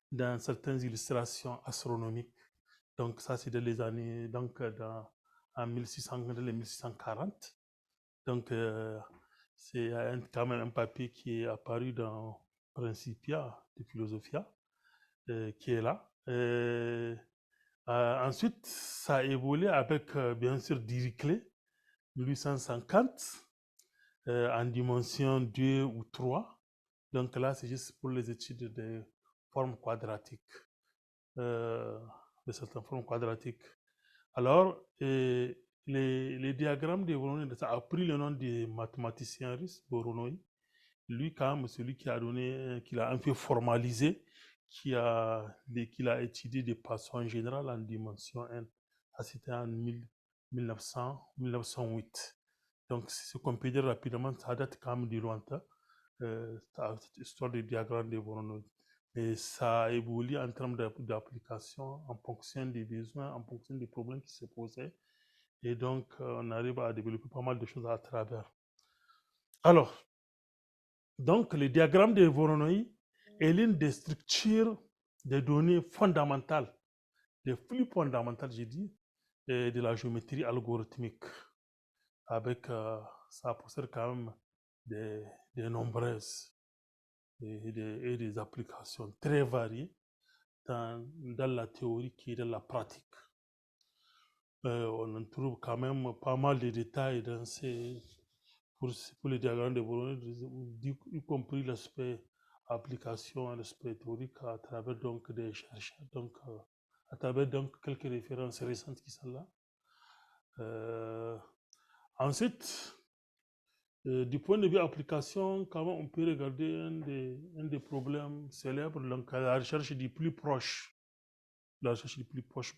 Speaker 1: dans certaines illustrations astronomiques. Donc ça, c'est dans les années, donc en 1600, dans les 1640. Donc c'est quand même un papier qui est apparu dans Principia de Philosophia, qui est là. Ensuite, ça a évolué avec, bien sûr, Dirichlet, 1850, en dimension 2 ou 3. Donc là, c'est juste pour les études des formes quadratiques, de certaines formes quadratiques. Alors, les diagrammes de Voronoi, ça a pris le nom du mathématicien russe, Voronoi. Lui, quand même, celui qui a donné, qui l'a un peu formalisé, qui a étudié de façon générale en dimension n. Ça, c'était en 1908. Donc, ce qu'on peut dire rapidement, ça date quand même du lointain, cette histoire de diagramme de Voronoi. Et ça évolue en termes d'application en fonction des besoins, en fonction des problèmes qui se posaient. Et donc, on arrive à développer pas mal de choses à travers. Alors, donc, le diagramme de Voronoi est l'une des structures des données fondamentales, des flux fondamentales, j'ai dit, de la géométrie algorithmique. Avec, ça possède quand même des nombreuses et des applications très variées dans la théorie qui est dans la pratique. On en trouve quand même pas mal de détails dans pour les diagrammes de Voronoi, y compris l'aspect application, l'aspect théorique à travers donc des chercheurs, donc à travers donc quelques références récentes qui sont là. Ensuite, du point de vue application, comment on peut regarder un des problèmes célèbres, donc la recherche du plus proche,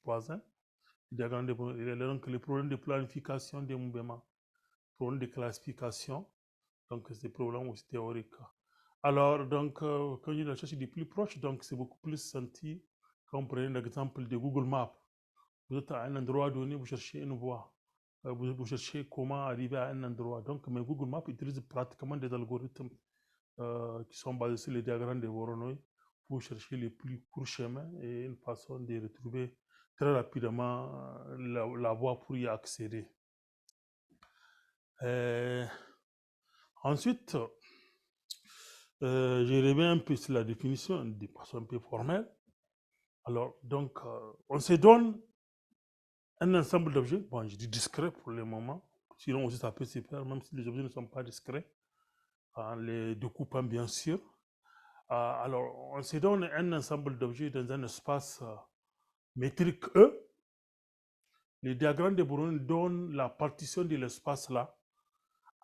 Speaker 1: voisin, donc les problèmes de planification des mouvements, problèmes de classification, donc c'est des problèmes aussi théoriques. Alors, donc, quand je dis la recherche du plus proche, donc c'est beaucoup plus senti quand on prend l'exemple de Google Maps. Vous êtes à un endroit donné, vous cherchez une voie. Vous cherchez comment arriver à un endroit. Donc, mais Google Maps utilise pratiquement des algorithmes qui sont basés sur les diagrammes de Voronoi pour chercher les plus courts chemins et une façon de retrouver très rapidement la voie pour y accéder. Ensuite, je reviens un peu sur la définition de façon un peu formelle. Alors, donc, on se donne un ensemble d'objets, bon, je dis discret pour le moment, sinon aussi ça peut se faire, même si les objets ne sont pas discrets, en les découpant bien sûr. Alors, on se donne un ensemble d'objets dans un espace métrique E. Le diagramme de Voronoi donne la partition de l'espace là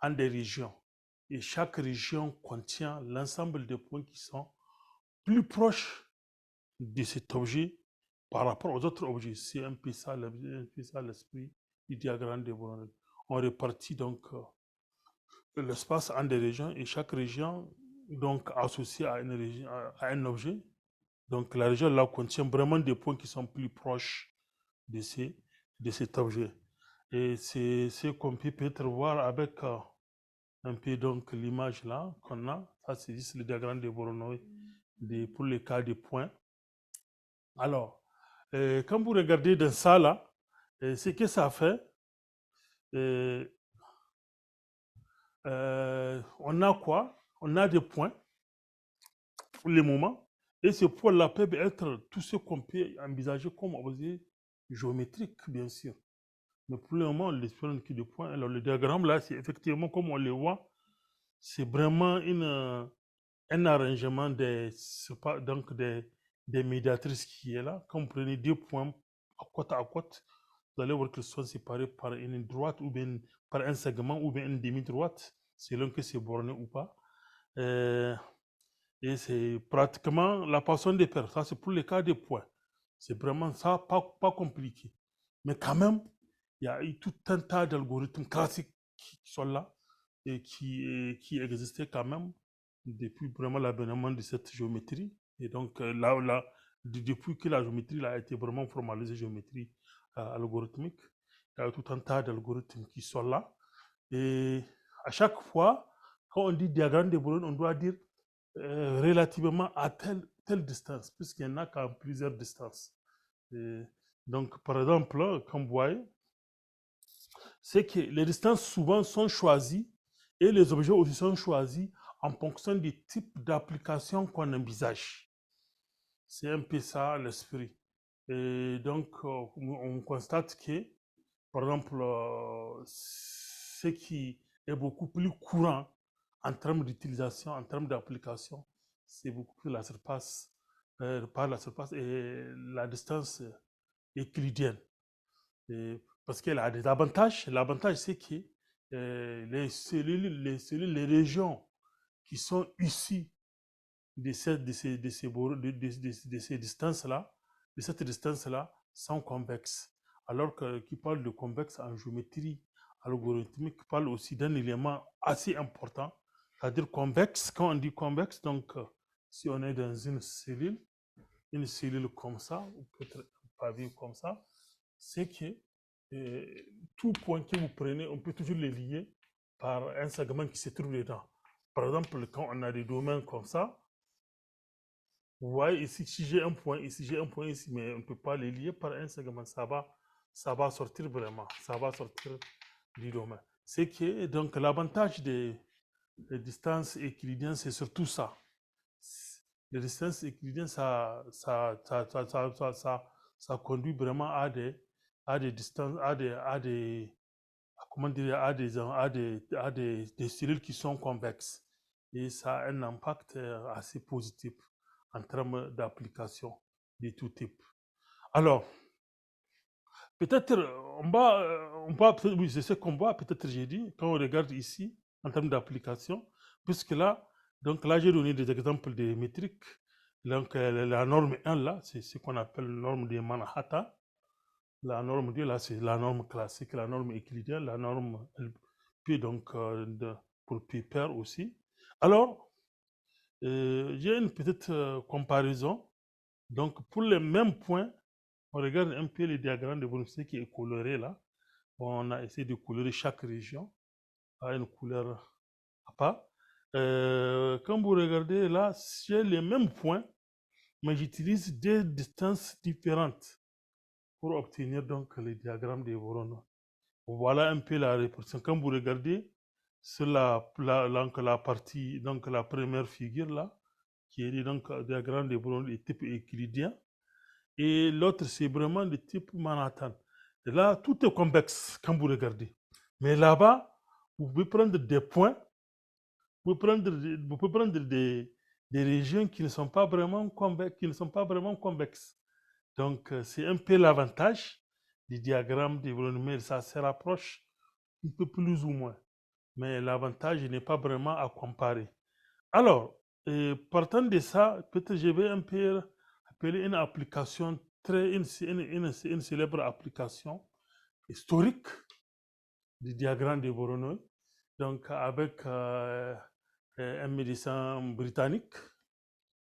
Speaker 1: en des régions. Et chaque région contient l'ensemble des points qui sont plus proches de cet objet par rapport aux autres objets. C'est un peu ça l'esprit du diagramme de Voronoi. On répartit donc l'espace en des régions et chaque région donc associée à une région, à un objet. Donc la région là contient vraiment des points qui sont plus proches de cet objet. Et c'est ce qu'on peut peut-être voir avec un peu donc l'image là qu'on a. Ça c'est juste le diagramme de Voronoi pour les cas de points. Alors, quand vous regardez dans ça là, ce que ça fait, on a quoi? On a des points pour le moment. Et ces points-là peuvent être tout ce qu'on peut envisager comme objet géométrique, bien sûr. Mais pour le moment, on l'expérimente que de points. Alors, le diagramme là, c'est effectivement, comme on le voit, c'est vraiment un arrangement donc des médiatrices qui est là. Quand vous prenez 2 points à côte, vous allez voir qu'ils sont séparés par une droite ou bien par un segment ou bien une demi-droite, selon que c'est borné ou pas. Et c'est pratiquement la façon de faire. Ça, c'est pour les cas de points. C'est vraiment ça, pas compliqué. Mais quand même, il y a eu tout un tas d'algorithmes classiques qui sont là et qui existaient quand même depuis vraiment l'avènement de cette géométrie. Et donc, depuis que la géométrie a été vraiment formalisée, géométrie algorithmique, il y a tout un tas d'algorithmes qui sont là. Et à chaque fois, quand on dit diagramme de Bourne, on doit dire relativement à telle distance, puisqu'il y en a qu'à plusieurs distances. Et donc, par exemple, comme vous voyez, c'est que les distances souvent sont choisies et les objets aussi sont choisis en fonction du type d'application qu'on envisage. C'est un peu ça l'esprit. Et donc, on constate que, par exemple, ce qui est beaucoup plus courant en termes d'utilisation, en termes d'application, c'est beaucoup plus la surface, par la surface et la distance euclidienne. Parce qu'elle a des avantages. L'avantage, c'est que les régions qui sont issues de ces distances-là, de cette distance-là, sont convexes. Alors que qui parle de convexe en géométrie algorithmique parle aussi d'un élément assez important, c'est-à-dire convexe. Quand on dit convexe, donc si on est dans une cellule comme ça, ou peut-être un pavé comme ça, c'est que tout point que vous prenez, on peut toujours les lier par un segment qui se trouve dedans. Par exemple, quand on a des domaines comme ça, vous voyez ici, si j'ai un point ici, j'ai un point ici, mais on ne peut pas les lier par un segment. Ça va sortir vraiment, ça va sortir du domaine. C'est que donc l'avantage des distances euclidiennes, c'est surtout ça. Les distances euclidiennes, ça conduit vraiment à des distances, comment dire, des cellules qui sont convexes. Et ça a un impact assez positif en termes d'application de tout type. Alors, peut-être, oui, c'est ce qu'on voit, peut-être j'ai dit, quand on regarde ici, en termes d'application, puisque là, donc là, j'ai donné des exemples de métriques. Donc, la norme 1, là, c'est ce qu'on appelle la norme de Manhattan. La norme 2, là, c'est la norme classique, la norme euclidienne, la norme LP, donc pour Piper aussi. Alors, j'ai une petite comparaison. Donc, pour les mêmes points, on regarde un peu les diagrammes de Brunel qui est coloré là. On a essayé de colorer chaque région à une couleur à part. Quand vous regardez là, j'ai les mêmes points, mais j'utilise des distances différentes pour obtenir donc les diagrammes de Voronoi. Voilà un peu la répartition. Quand vous regardez sur la partie, donc la première figure là, qui est donc diagramme de Voronoi de type euclidien, et l'autre c'est vraiment de type Manhattan. Et là, tout est convexe quand vous regardez. Mais là-bas, vous pouvez prendre des points, vous pouvez prendre des régions qui ne sont pas vraiment convexes. Donc, c'est un peu l'avantage du diagramme de Voronoi. Ça se rapproche un peu plus ou moins. Mais l'avantage n'est pas vraiment à comparer. Alors, partant de ça, peut-être je vais un peu appeler une application une célèbre application historique du diagramme de Voronoi. Donc, avec un médecin britannique,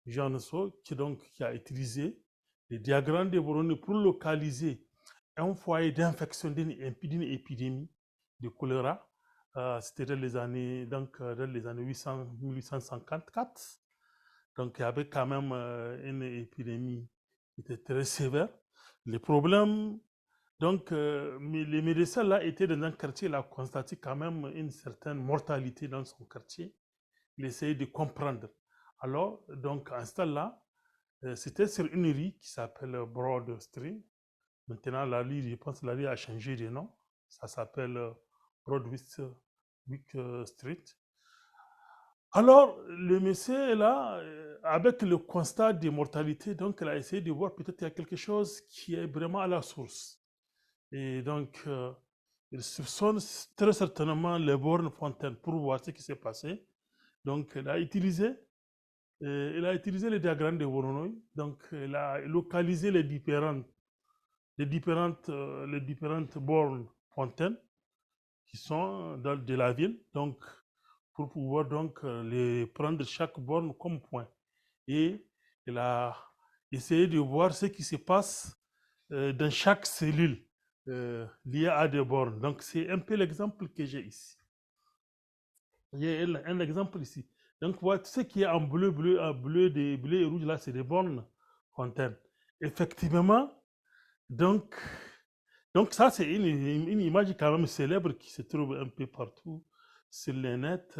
Speaker 1: Jean So, qui a utilisé le diagramme de Voronoi pour localiser un foyer d'infection d'une épidémie de choléra. C'était dans les années, dans les années 1854. Donc, il y avait quand même une épidémie qui était très sévère. Les problèmes, donc, les médecins là étaient dans un quartier, il a constaté quand même une certaine mortalité dans son quartier. Il essayait de comprendre. Alors, donc, à ce stade-là, c'était sur une rue qui s'appelle Broad Street. Maintenant, la rue, je pense que la rue a changé de nom. Ça s'appelle Broadwick Street. Alors, le monsieur est là, avec le constat de mortalité, donc il a essayé de voir peut-être qu'il y a quelque chose qui est vraiment à la source. Et donc, il soupçonne très certainement les bornes fontaines pour voir ce qui s'est passé. Donc, il a utilisé le diagramme de Voronoi. Donc, il a localisé les différentes bornes fontaines qui sont de la ville. Donc, pour pouvoir donc les prendre chaque borne comme point. Et il a essayé de voir ce qui se passe dans chaque cellule liée à des bornes. Donc, c'est un peu l'exemple que j'ai ici. Il y a un exemple ici. Donc, voilà, tout ce qui est en bleu, bleu et rouge, là, c'est des bornes fontaines. Effectivement, donc, ça, c'est une image quand même célèbre qui se trouve un peu partout sur le net.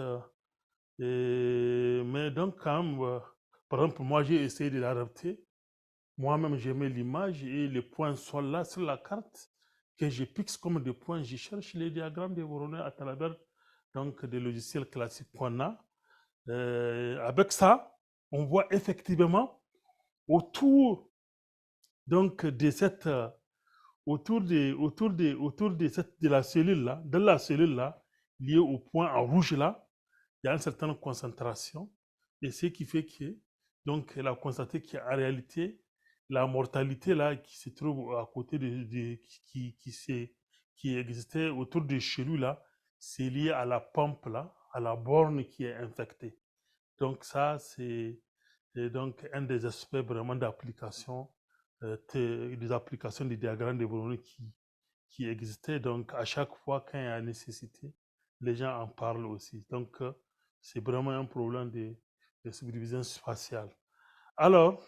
Speaker 1: Mais donc, quand même, par exemple, moi, j'ai essayé de l'adapter. Moi-même, j'ai mis l'image et les points sont là sur la carte que je fixe comme des points. Je cherche les diagrammes de Voronoi à travers donc, des logiciels classiques qu'on a. Avec ça, on voit effectivement autour donc, de cette de la cellule là, de la cellule là, liée au point en rouge là, il y a une certaine concentration. Et ce qui fait que, donc, elle a constaté qu'en réalité, la mortalité là, qui se trouve à côté qui existait autour de chez lui là, c'est lié à la pompe là, à la borne qui est infectée. Donc, ça, c'est donc un des aspects vraiment d'application, des applications des diagrammes de Voronoi qui existaient. Donc, à chaque fois qu'il y a nécessité, les gens en parlent aussi. Donc, c'est vraiment un problème de subdivision spatiale. Alors,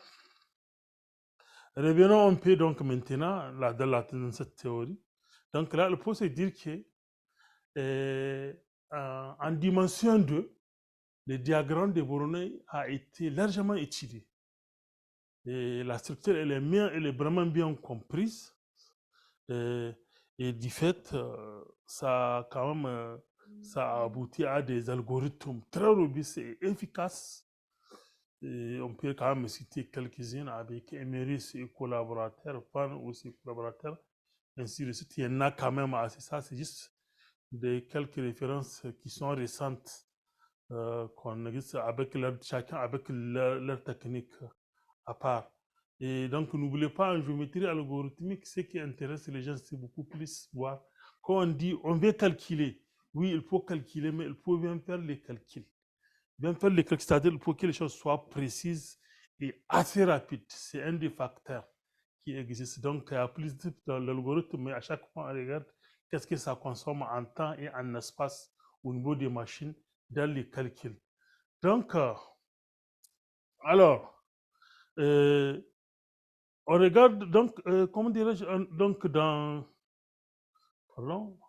Speaker 1: revenons un peu donc maintenant dans cette théorie. Donc là, il faut se dire que en dimension 2, le diagramme de Voronoi a été largement étudié. Et la structure, elle est vraiment bien comprise. Et du fait, ça, quand même, ça a abouti à des algorithmes très robustes et efficaces. Et on peut quand même citer quelques-unes avec Emery et ses collaborateurs, Pan ou ses collaborateurs, ainsi de suite. Il y en a quand même assez. Ça, c'est juste quelques références qui sont récentes, qu'on existe avec chacun avec leur technique à part. Et donc, n'oubliez pas, en géométrie algorithmique, ce qui intéresse les gens, c'est beaucoup plus voir. Quand on dit, on veut calculer, oui, il faut calculer, mais il faut bien faire les calculs. Bien faire les calculs, c'est-à-dire qu'il faut que les choses soient précises et assez rapides. C'est un des facteurs qui existent. Donc, il y a plus dans l'algorithme, mais à chaque fois, on regarde qu'est-ce que ça consomme en temps et en espace au niveau des machines dans les calculs. Donc, alors, on regarde donc, comment dirais-je, donc dans, pardon,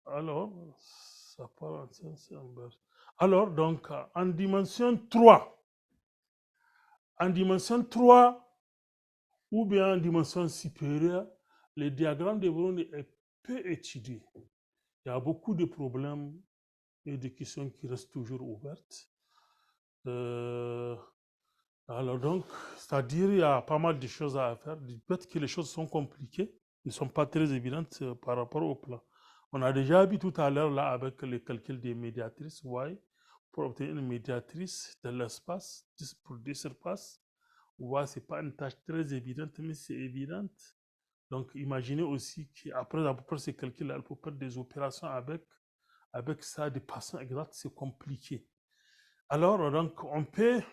Speaker 1: alors, ça part en sens inverse. Alors, donc, en dimension 3, ou bien en dimension supérieure, le diagramme de Voronoi est peu étudié. Il y a beaucoup de problèmes et de questions qui restent toujours ouvertes. Alors donc, c'est-à-dire il y a pas mal de choses à faire. Du fait que les choses sont compliquées, elles ne sont pas très évidentes par rapport au plan. On a déjà vu tout à l'heure là avec le calcul des médiatrices, ouais, pour obtenir une médiatrice de l'espace, 10 pour 10 surfaces. Ouais, ce n'est pas une tâche très évidente, mais c'est évidente. Donc imaginez aussi qu'après avoir fait ces calculs-là, il faut faire des opérations avec ça de façon exacte, c'est compliqué. Alors, donc, on peut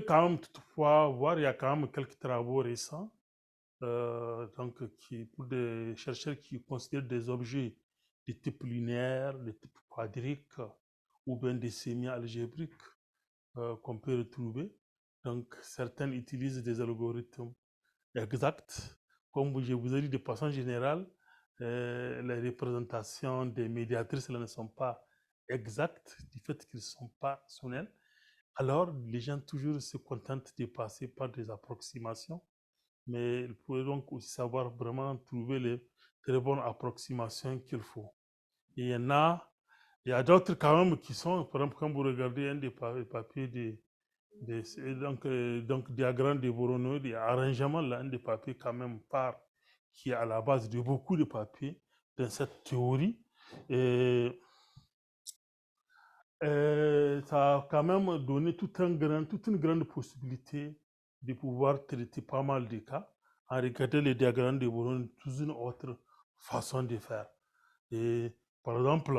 Speaker 1: quand même toutefois voir, il y a quand même quelques travaux récents, donc, pour des chercheurs qui considèrent des objets de type linéaire, de type quadrique, ou bien des semi-algébriques qu'on peut retrouver. Donc, certains utilisent des algorithmes exacts. Comme je vous ai dit de façon générale, les représentations des médiatrices ne sont pas exactes du fait qu'ils ne sont pas sonnelles. Alors, les gens toujours se contentent de passer par des approximations mais il faut donc aussi savoir vraiment trouver les très bonnes approximations qu'il faut. Et il y a d'autres quand même qui sont, par exemple, quand vous regardez un des papiers donc diagramme de Voronoi, il y a arrangement là, un des papiers quand même part qui est à la base de beaucoup de papiers dans cette théorie. Et ça a quand même donné toute une grande possibilité de pouvoir traiter pas mal de cas en regardant les diagrammes de Voronoi sous une autre façon de faire. Et par exemple,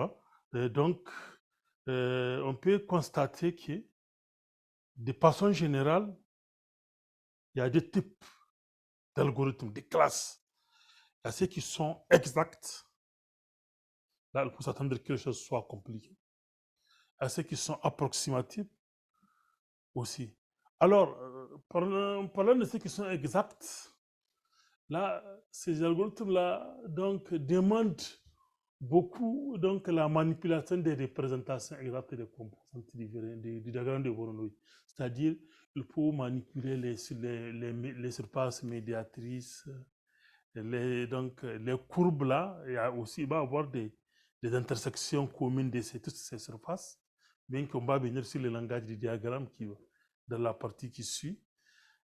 Speaker 1: on peut constater que de façon générale, il y a des types d'algorithmes, des classes. Il y a ceux qui sont exacts. Là, il faut s'attendre que les choses soient compliquées. Il y a ceux qui sont approximatifs aussi. Alors, parlant de ceux qui sont exacts, là, ces algorithmes-là donc, demandent beaucoup donc, la manipulation des représentations exactes des composantes du diagramme de Voronoi. C'est-à-dire, il faut manipuler les surfaces médiatrices, donc, les courbes là, il va y avoir des intersections communes de toutes ces surfaces, bien qu'on va venir sur le langage du diagramme dans la partie qui suit.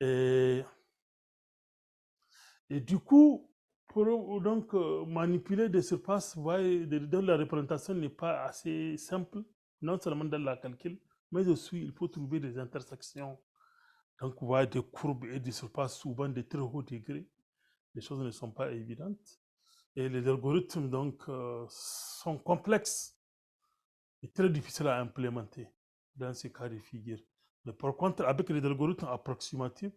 Speaker 1: Et, et du coup, pour donc manipuler des surfaces, dans la représentation n'est pas assez simple, non seulement dans la calcul, mais aussi il faut trouver des intersections. Donc, vous voyez des courbes et des surfaces souvent de très haut degré. Les choses ne sont pas évidentes. Et les algorithmes donc sont complexes et très difficiles à implémenter dans ces cas de figure. Mais par contre, avec les algorithmes approximatifs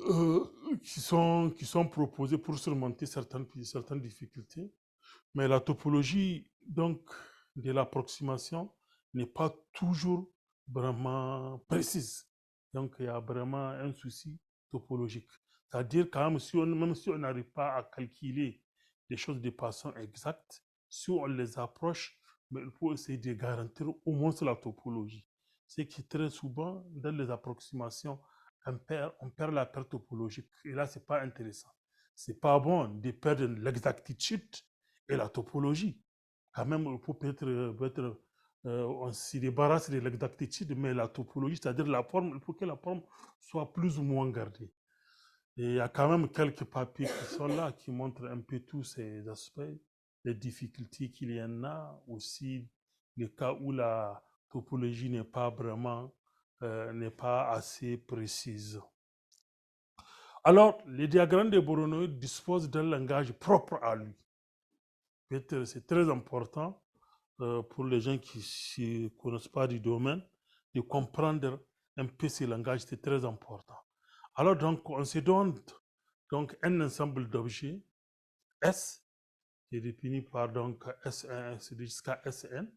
Speaker 1: euh, qui sont proposés pour surmonter certaines difficultés, mais la topologie donc de l'approximation n'est pas toujours vraiment précise. Donc il y a vraiment un souci topologique. C'est-à-dire quand même si on n'arrive pas à calculer les choses de façon exacte, si on les approche, mais il faut essayer de garantir au moins la topologie. C'est qui très souvent, dans les approximations, on perd la perte topologique. Et là, ce n'est pas intéressant. Ce n'est pas bon de perdre l'exactitude et la topologie. Quand même, il faut on s'y débarrasse de l'exactitude, mais la topologie, c'est-à-dire la forme, il faut que la forme soit plus ou moins gardée. Et il y a quand même quelques papiers qui sont là, qui montrent un peu tous ces aspects, les difficultés qu'il y en a, aussi les cas où la topologie n'est pas vraiment, n'est pas assez précise. Alors, les diagrammes de Voronoi disposent d'un langage propre à lui. C'est très important pour les gens qui ne connaissent pas du domaine de comprendre un peu ce langage, c'est très important. Alors, donc, on se donne donc, un ensemble d'objets S, qui est défini par donc, S1 jusqu'à Sn,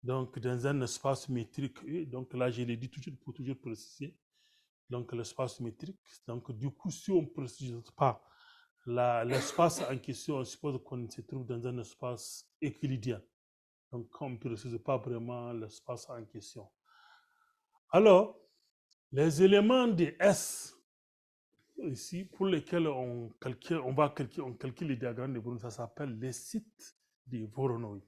Speaker 1: donc dans un espace métrique E, donc là, je l'ai dit pour toujours préciser, donc l'espace métrique. Donc, du coup, si on ne précise pas l'espace en question, on suppose qu'on se trouve dans un espace euclidien. Donc, on ne précise pas vraiment l'espace en question. Alors, les éléments de S, ici, pour lesquels on calcule les diagrammes de Voronoi, ça s'appelle les sites de Voronoi.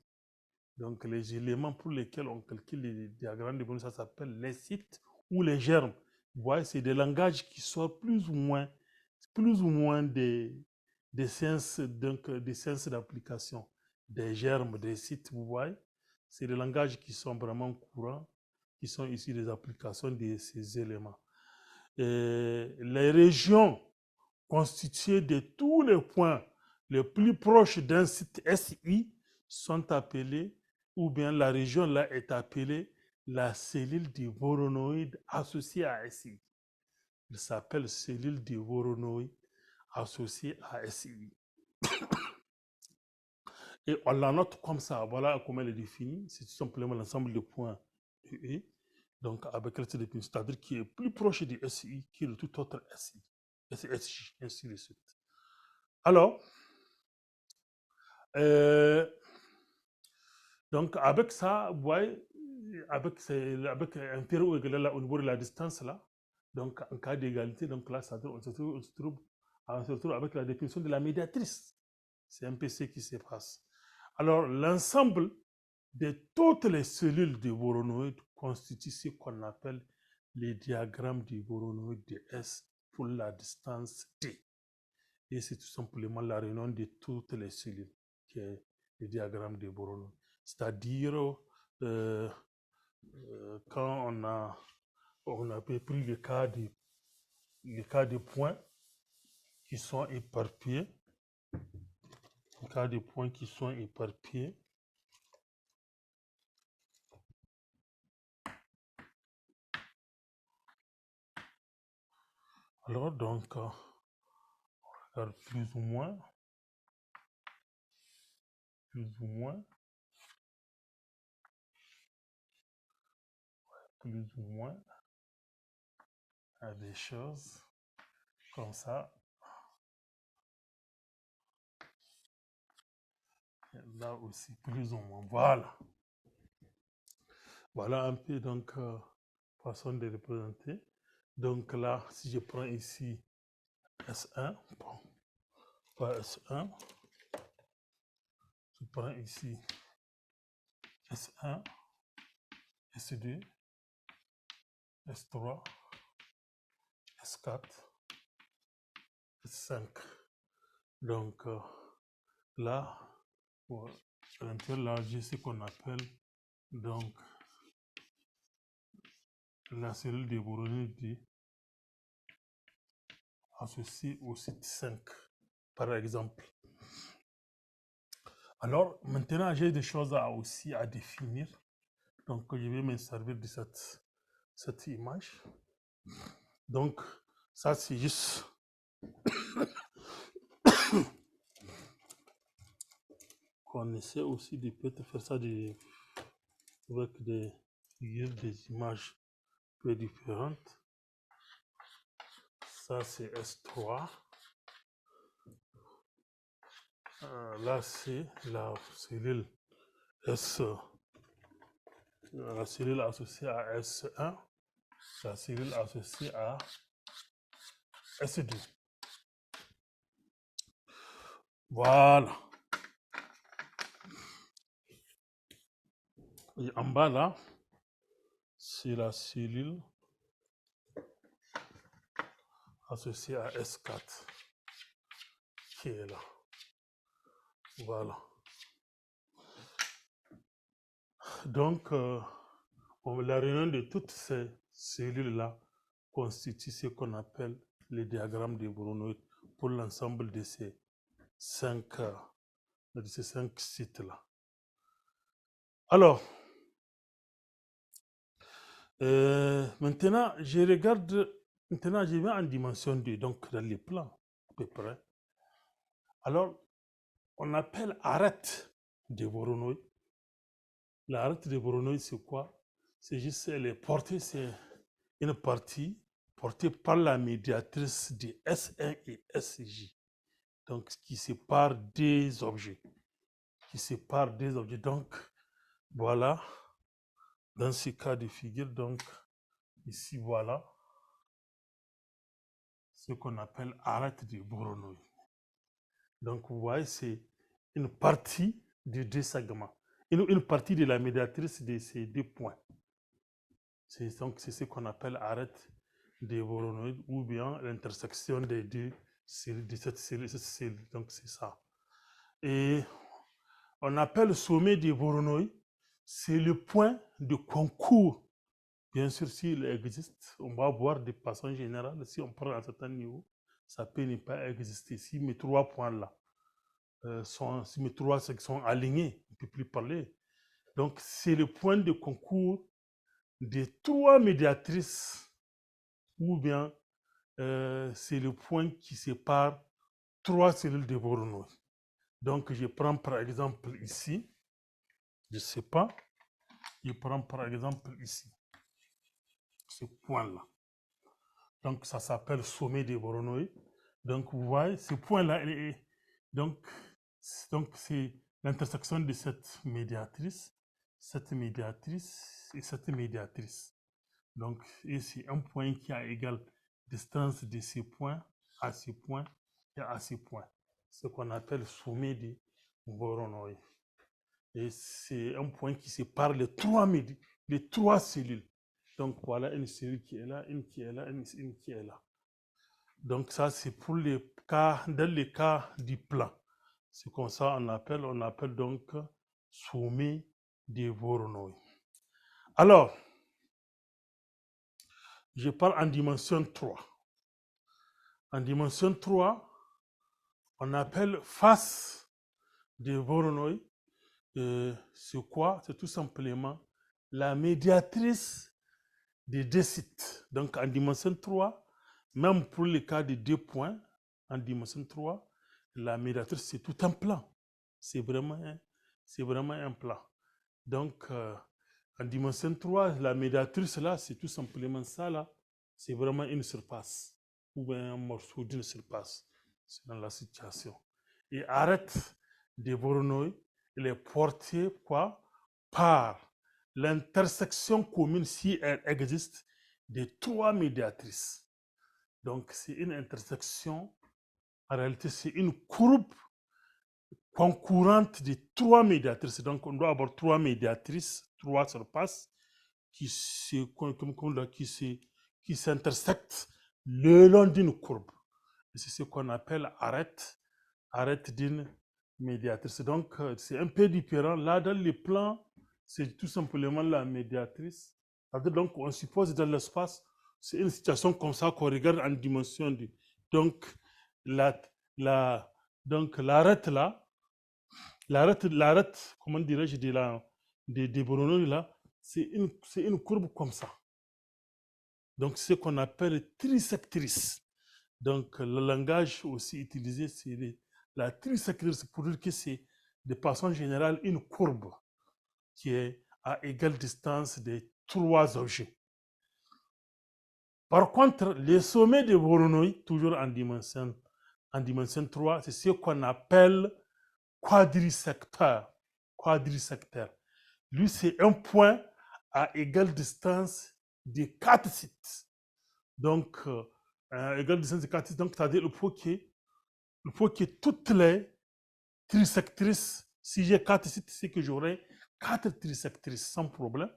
Speaker 1: Donc, les éléments pour lesquels on calcule les diagrammes de Voronoi, ça s'appelle les sites ou les germes. Vous voyez, c'est des langages qui sortent plus ou moins des sciences d'application, des germes, des sites, vous voyez. C'est des langages qui sont vraiment courants, qui sont ici des applications de ces éléments. Et les régions constituées de tous les points les plus proches d'un site SI sont appelées, ou bien la région là est appelée la cellule de Voronoi associée à SI. Il s'appelle cellule de Voronoi associée à SI. Et on la note comme ça. Voilà comment elle est définie. C'est tout simplement l'ensemble de points UE. Donc, avec le défini, c'est-à-dire qui est plus proche du SI que de tout autre SI. SSJ, ainsi de suite. Alors, donc avec ça, vous voyez, avec inférieur ou égal là, au niveau de la distance là, Donc, en cas d'égalité, donc là, on se retrouve avec la définition de la médiatrice. C'est un peu ce qui se passe. Alors, l'ensemble de toutes les cellules de Voronoi constitue ce qu'on appelle les diagrammes de Voronoi de S pour la distance T. Et c'est tout simplement la réunion de toutes les cellules qui est le diagramme de Voronoi. C'est-à-dire, quand on a pris le cas de points qui sont éparpillés, alors donc, on regarde plus ou moins, à des choses comme ça. Là aussi, plus ou moins. Voilà un peu donc façon de représenter. Donc là, si je prends ici S1, bon, pas S1, je prends ici S1, S2, S3, S4, S5. Donc là, pour l'intérieur, là, j'ai ce qu'on appelle donc la cellule de Voronoi associée au site 5, par exemple. Alors, maintenant, j'ai des choses aussi à définir. Donc, je vais me servir de cette image. Donc, ça, c'est juste qu'on essaie aussi de peut-être faire ça avec des images peu différentes. Ça, c'est S3. Là, c'est la cellule la cellule associée à S1, la cellule associée à S2. Voilà. Et en bas, là, c'est la cellule associée à S4 qui est là. Voilà. Donc, la réunion de toutes ces cellules-là constitue ce qu'on appelle le diagramme de Voronoi pour l'ensemble de ces 5 sites-là. Alors, maintenant, je vais en dimension 2, donc dans les plans, à peu près. Alors, on appelle arête de Voronoi. L'arête de Voronoi, c'est quoi? C'est juste, elle est portée, c'est une partie portée par la médiatrice de S1 et SJ. Donc, qui sépare des objets. Donc, voilà, dans ce cas de figure, donc, ici, voilà, ce qu'on appelle arête de Voronoi. Donc, vous voyez, c'est une partie de deux segments. Une partie de la médiatrice de ces deux points. Donc, c'est ce qu'on appelle arête de Voronoi ou bien l'intersection des deux cellules, de cette cellule. Donc, c'est ça. Et on appelle le sommet de Voronoi, c'est le point de concours. Bien sûr, s'il existe, on va voir de façon générale, si on prend à un certain niveau, ça peut ne pas exister. Si mes trois points-là si mes trois sections sont alignées, on ne peut plus parler. Donc, c'est le point de concours des trois médiatrices, ou bien c'est le point qui sépare trois cellules de Voronoi. Donc, je prends par exemple ici, je ne sais pas, je prends par exemple ici, ce point-là. Donc, ça s'appelle sommet de Voronoi. Donc, vous voyez, ce point-là, donc c'est l'intersection de cette médiatrice et cette médiatrice. Donc, et c'est un point qui a égale distance de ce point à ce point et à ce point. Ce qu'on appelle sommet de Voronoi. Et c'est un point qui sépare les trois cellules. Donc voilà une cellule qui est là, une qui est là, une qui est là. Donc ça c'est pour les cas, dans les cas du plan. C'est comme ça on appelle donc sommet de Voronoi. Alors, je parle en dimension 3. En dimension 3, on appelle face de Voronoi. C'est quoi? C'est tout simplement la médiatrice des deux sites. Donc en dimension 3, même pour le cas de 2 points, en dimension 3, la médiatrice, c'est tout un plan. C'est vraiment un plan. Donc en dimension 3, la médiatrice, là, c'est tout simplement ça, là. C'est vraiment une surface ou bien un morceau d'une surface. C'est dans la situation. Et arrête de Voronoi, il est porté quoi? Par l'intersection commune, si elle existe, des trois médiatrices. Donc, c'est une intersection, en réalité, c'est une courbe concurrente des trois médiatrices. Donc, on doit avoir trois médiatrices, trois surfaces qui s'intersectent le long d'une courbe. C'est ce qu'on appelle arête d'une médiatrice. Donc, c'est un peu différent. Là, dans les plans, c'est tout simplement la médiatrice. Donc, on suppose dans l'espace, c'est une situation comme ça qu'on regarde en dimension 2. Donc, l'arête là, l'arête, comment dirais-je, des Voronoi là, c'est une courbe comme ça. Donc, c'est ce qu'on appelle trisectrice. Donc, le langage aussi utilisé, c'est la trisectrice pour dire que c'est de façon générale une courbe qui est à égale distance des trois objets. Par contre, les sommets de Voronoi, toujours en dimension 3, c'est ce qu'on appelle quadrisecteur. Quadrisecteur. Lui, c'est un point à égale distance de 4 sites. Donc, égale distance de 4 sites, donc c'est-à-dire il faut que toutes les trisectrices, si j'ai 4 sites, c'est que j'aurai 4 trisectrices sans problème.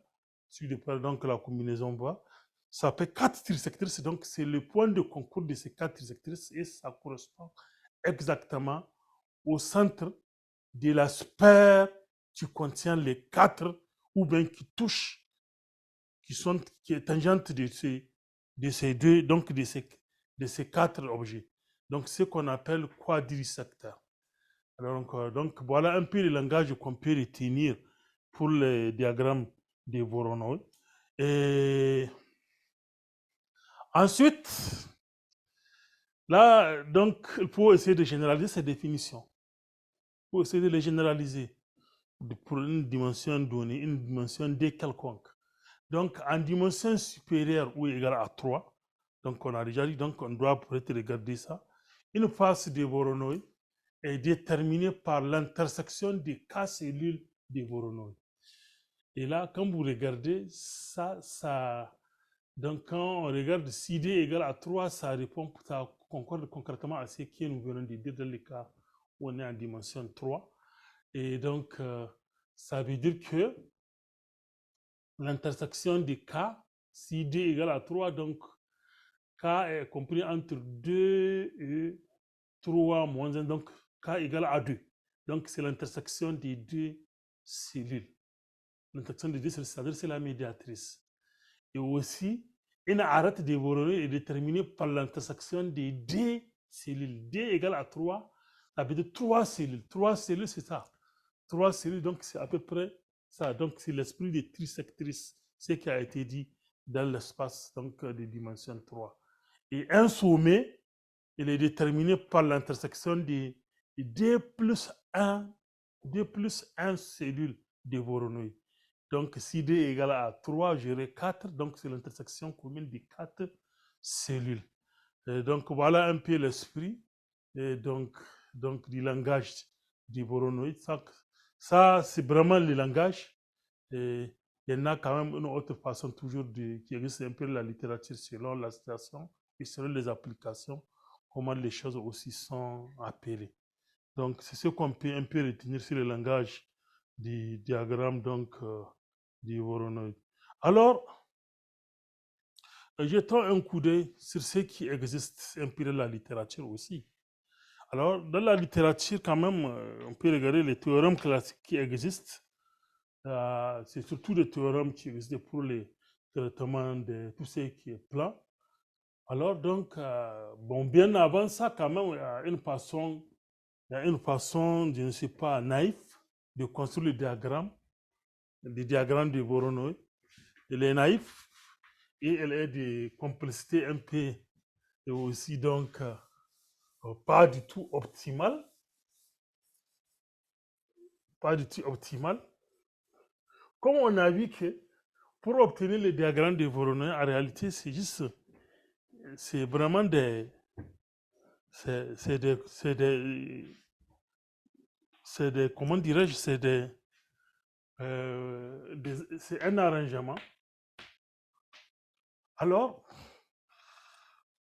Speaker 1: Si je prends donc la combinaison va, ça fait 4 trisectrices, donc c'est le point de concours de ces 4 trisectrices et ça correspond exactement au centre de la sphère qui contient les 4 ou bien qui est tangente de ces deux, donc de ces 4 objets. Donc, ce qu'on appelle quadrisecteur. Donc, voilà un peu le langage qu'on peut retenir pour les diagrammes de Voronoi. Et ensuite, là, donc, il faut essayer de généraliser ces définitions. Il faut essayer de les généraliser pour une dimension donnée, une dimension D quelconque. Donc, en dimension supérieure ou égale à 3, donc on a déjà dit, donc on doit peut-être regarder ça. Une face de Voronoi est déterminée par l'intersection des K cellules de Voronoi. Et là, quand vous regardez, donc quand on regarde si D égale à 3, ça concorde concrètement à ce que nous venons de dire dans le cas où on est en dimension 3. Et donc, ça veut dire que l'intersection des K, si D égale à 3, donc K est compris entre 2 et 3 moins 1, donc K égale à 2. Donc, c'est l'intersection des deux cellules. L'intersection des deux cellules, c'est-à-dire c'est la médiatrice. Et aussi, une arête de Voronoi est déterminée par l'intersection des deux cellules. D égale à 3, ça veut dire 3 cellules. 3 cellules, c'est ça. 3 cellules, donc c'est à peu près ça. Donc, c'est l'esprit des trisectrices, ce qui a été dit dans l'espace donc de dimension 3. Et un sommet, il est déterminé par l'intersection des D plus 1 cellules de Voronoi. Donc, si D égale à 3, j'aurai 4, donc c'est l'intersection commune des 4 cellules. Et donc, voilà un peu l'esprit donc du langage du Voronoi. Ça c'est vraiment le langage il y en a quand même une autre façon toujours qui existe un peu dans la littérature selon la situation et selon les applications, comment les choses aussi sont appelées. Donc, c'est ce qu'on peut un peu retenir sur le langage du diagramme donc, du Voronoi. Alors, jetons un coup d'œil sur ce qui existe un peu dans la littérature aussi. Alors, dans la littérature, quand même, on peut regarder les théorèmes classiques qui existent. C'est surtout des théorèmes qui existent pour les traitements de tout ce qui est plan. Alors, donc, bon, bien avant ça, quand même, il y a une façon, je ne sais pas, naïve de construire le diagramme de Voronoi. Elle est naïve et elle est de complexité un peu et aussi donc pas du tout optimale. Pas du tout optimale. Comme on a vu que pour obtenir le diagramme de Voronoi, en réalité, c'est vraiment comment dirais-je, c'est un arrangement. Alors,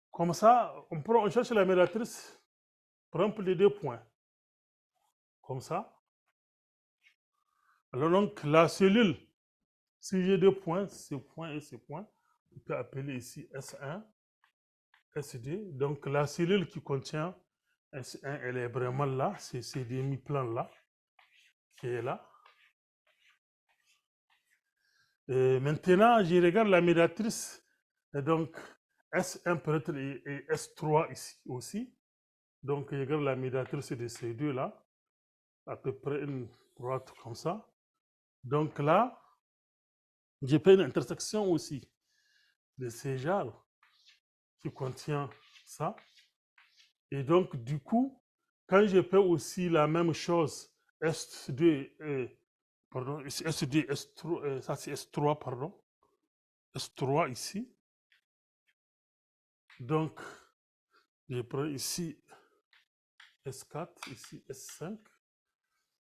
Speaker 1: comme ça, on cherche la médiatrice, par exemple, les 2 points. Comme ça. Alors, donc, la cellule, si j'ai 2 points, ce point et ce point, on peut appeler ici S1, SD. Donc, la cellule qui contient S1, elle est vraiment là, c'est ce demi-plan-là qui est là. Et maintenant, je regarde la médiatrice, et donc S1 peut-être et S3 ici aussi. Donc, je regarde la médiatrice de ces deux-là, à peu près une droite comme ça. Donc là, j'ai fait une intersection aussi de ces genres qui contient ça. Et donc, du coup, quand je fais aussi la même chose, S2, pardon, S2, S3, ça c'est S3, pardon, S3 ici. Donc, je prends ici S4, ici S5.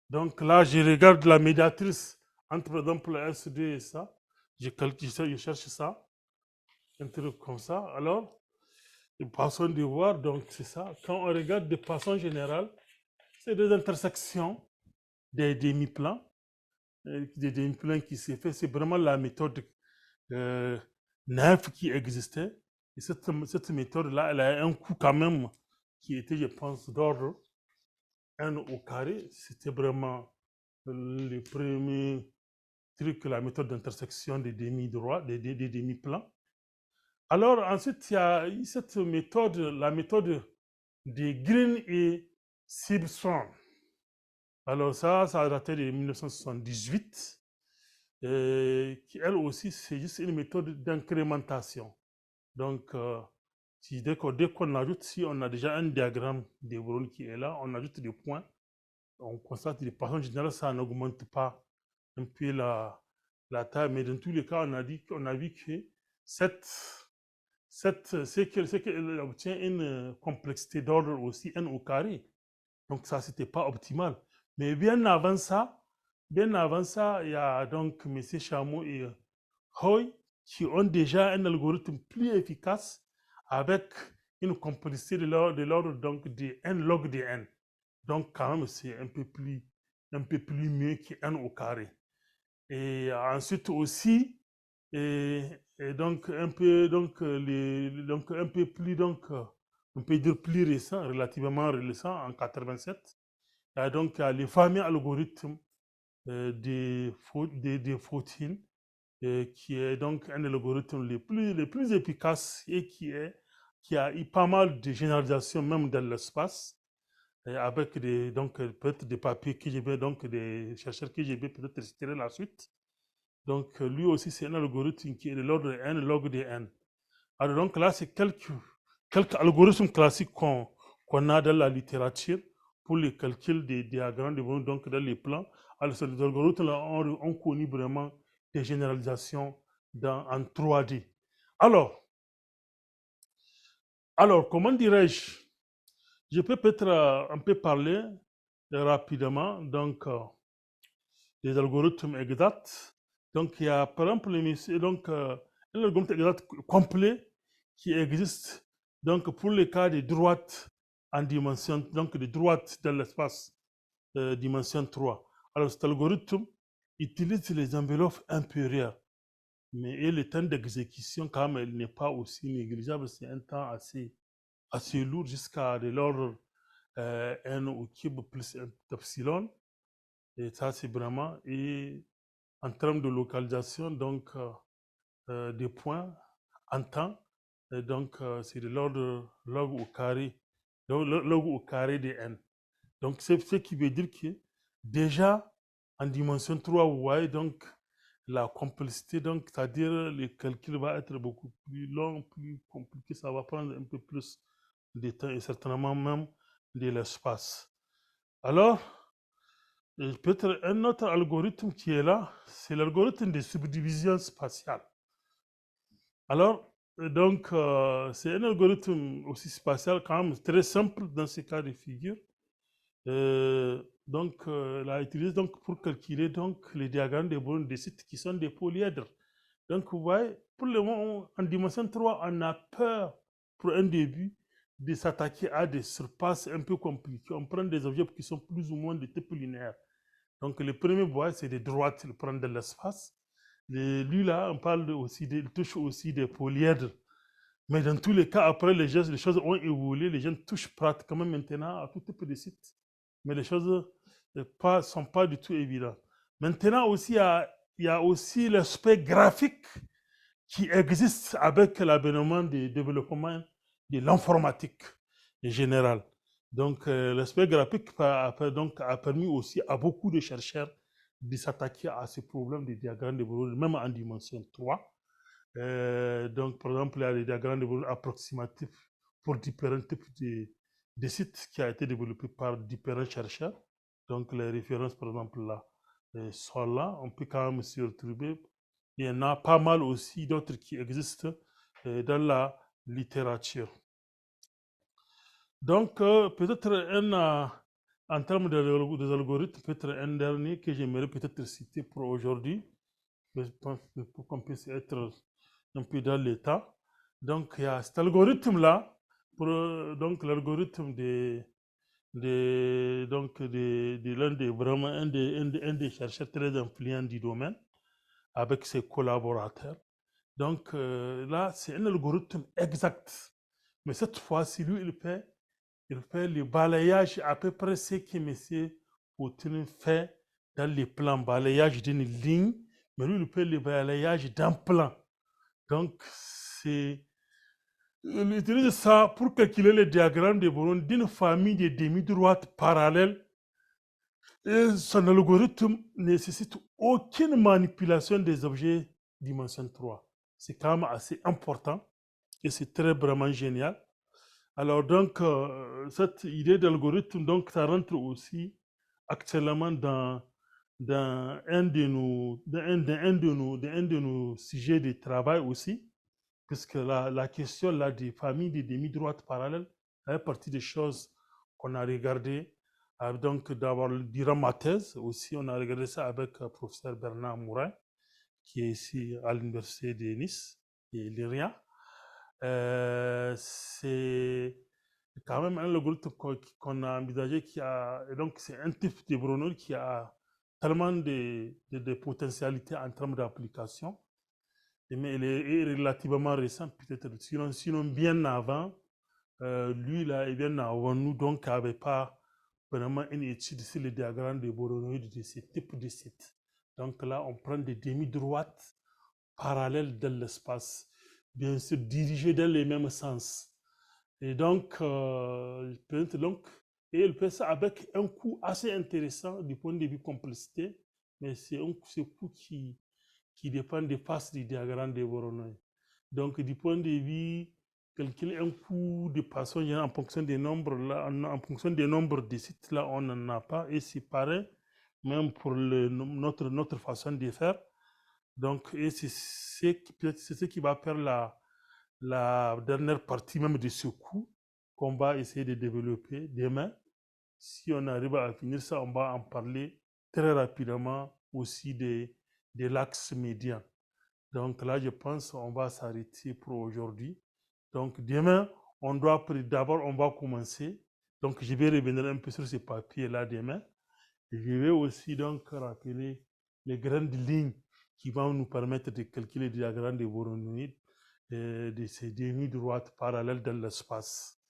Speaker 1: Donc là, je regarde la médiatrice entre, par exemple, S2 et ça. Je calcule ça, je cherche ça, un truc comme ça. Alors, de façon de voir, donc c'est ça. Quand on regarde de façon générale, c'est des intersections des demi-plans. Des demi-plans qui s'est fait. C'est vraiment la méthode neuve qui existait. Et cette méthode-là, elle a un coût quand même qui était, je pense, d'ordre 1 au carré. C'était vraiment le premier truc, la méthode d'intersection des demi-droits, des demi-plans. Alors ensuite, il y a cette méthode, la méthode de Green et Simpson. Alors ça a daté de 1978. Qui elle aussi, c'est juste une méthode d'incrémentation. Donc, dès qu'on ajoute, si on a déjà un diagramme de Voronoi qui est là, on ajoute des points, on constate de façon générale, ça n'augmente pas un peu la taille, mais dans tous les cas, on a vu que c'est qu'elle obtient une complexité d'ordre aussi n au carré. Donc ça, c'était pas optimal. Mais bien avant ça, il y a donc M. Chameau et Hoy qui ont déjà un algorithme plus efficace avec une complexité de l'ordre donc de n log de n. Donc quand même, c'est un peu plus mieux que n au carré. Et ensuite aussi, et donc un peu un peu plus on peut dire plus récent, relativement récent en 87. Il y a donc les fameux algorithmes des Fortin, qui est donc un algorithme les plus efficaces et qui a eu pas mal de généralisation même dans l'espace, avec donc peut-être des papiers que je vais, donc des chercheurs que je vais peut-être citer la suite. Donc lui aussi c'est un algorithme qui est de l'ordre de n log de n. Alors donc là c'est quelques algorithmes classiques qu'on a dans la littérature pour le calcul des diagrammes de volume, donc dans les plans. Alors ces algorithmes-là ont connu vraiment des généralisations en 3D. Alors comment dirais-je? Je peux peut-être un peu parler rapidement donc des algorithmes exacts Donc, il y a, par exemple, un algorithme exact complet qui existe donc, pour le cas des droites en dimension, donc des droites dans l'espace dimension 3. Alors, cet algorithme utilise les enveloppes impérieures, mais et le temps d'exécution, quand même, il n'est pas aussi négligeable. C'est un temps assez lourd jusqu'à de l'ordre n au cube plus epsilon. Et ça, c'est vraiment. Et en termes de localisation, donc, des points en temps, donc, c'est de l'ordre log au carré, log au carré de n. Donc, c'est ce qui veut dire que déjà, en dimension 3, vous voyez donc la complexité, donc, c'est-à-dire le calcul va être beaucoup plus long, plus compliqué, ça va prendre un peu plus de temps et certainement même de l'espace. Alors, peut-être un autre algorithme qui est là, c'est l'algorithme de subdivision spatiale. Alors, c'est un algorithme aussi spatial, quand même très simple dans ce cas de figure. La utilise donc pour calculer donc les diagrammes des bornes des sites qui sont des polyèdres. Donc, vous voyez, pour le moment, en dimension 3, on a peur pour un début de s'attaquer à des surfaces un peu compliquées. On prend des objets qui sont plus ou moins de type linéaire. Donc, le premier, vous voyez, c'est des droites, il prend de l'espace. Lui, là, on parle aussi, il touche aussi des polyèdres. Mais dans tous les cas, après, les choses ont évolué, les gens touchent pratiquement maintenant à tout type de sites. Mais les choses ne sont pas du tout évidentes. Maintenant aussi, il y a aussi l'aspect graphique qui existe avec l'avènement du développement de l'informatique en général. Donc, l'aspect graphique a permis aussi à beaucoup de chercheurs de s'attaquer à ce problème des diagrammes de Broglie, même en dimension 3. Donc, par exemple, il y a les diagrammes de Broglie approximatifs pour différents types de sites qui ont été développés par différents chercheurs. Donc, les références, par exemple, là, sont là. On peut quand même s'y retrouver. Il y en a pas mal aussi d'autres qui existent dans la littérature. Donc, peut-être en termes des algorithmes, peut-être un dernier que j'aimerais peut-être citer pour aujourd'hui, pour qu'on puisse être un peu dans l'état. Donc, il y a cet algorithme-là, donc l'algorithme de l'un des vraiment un des chercheurs très influents du domaine avec ses collaborateurs. Donc là, c'est un algorithme exact. Mais cette fois-ci, lui, il fait le balayage à peu près ce que M. Poutine fait dans les plans, balayage d'une ligne, mais lui, il fait le balayage d'un plan. Donc, il utilise ça pour calculer le diagramme de Boron d'une famille de demi-droites parallèles. Et son algorithme ne nécessite aucune manipulation des objets dimension 3. C'est quand même assez important et c'est très vraiment génial. Alors donc, cette idée d'algorithme, donc, ça rentre aussi actuellement dans un de nos sujets de travail aussi, puisque la question là des familles des demi-droites parallèles est partie des choses qu'on a regardées. Donc, d'abord, durant ma thèse aussi, on a regardé ça avec le professeur Bernard Mourin, qui est ici à l'université de Nice et l'IRIA. C'est quand même un algorithme qu'on a envisagé et donc c'est un type de Bruno qui a tellement de potentialités en termes d'application, mais il est relativement récent, peut-être, sinon bien avant, lui là, et bien avant nous, donc, n'avait pas vraiment une étude sur le diagramme de boronoïdes de ce type de site. Donc là, on prend des demi-droites parallèles dans l'espace, bien sûr dirigées dans les mêmes sens. Et donc, il fait ça avec un coût assez intéressant du point de vue complexité, mais c'est un coût qui dépend des faces du diagramme de Voronoi. Donc, du point de vue, calculer un coût de façon en fonction des nombres, là, en fonction des nombres de sites, là, on n'en a pas. Et c'est pareil, même pour notre façon de faire. Donc, et c'est ce qui va faire la dernière partie même de ce coût qu'on va essayer de développer demain. Si on arrive à finir ça, on va en parler très rapidement aussi des de l'axe médian. Donc là, je pense qu'on va s'arrêter pour aujourd'hui. Donc demain, d'abord, on va commencer. Donc je vais revenir un peu sur ces papiers-là demain. Je vais aussi donc rappeler les grandes lignes qui vont nous permettre de calculer le diagramme de Voronoi de ces demi-droites parallèles dans l'espace.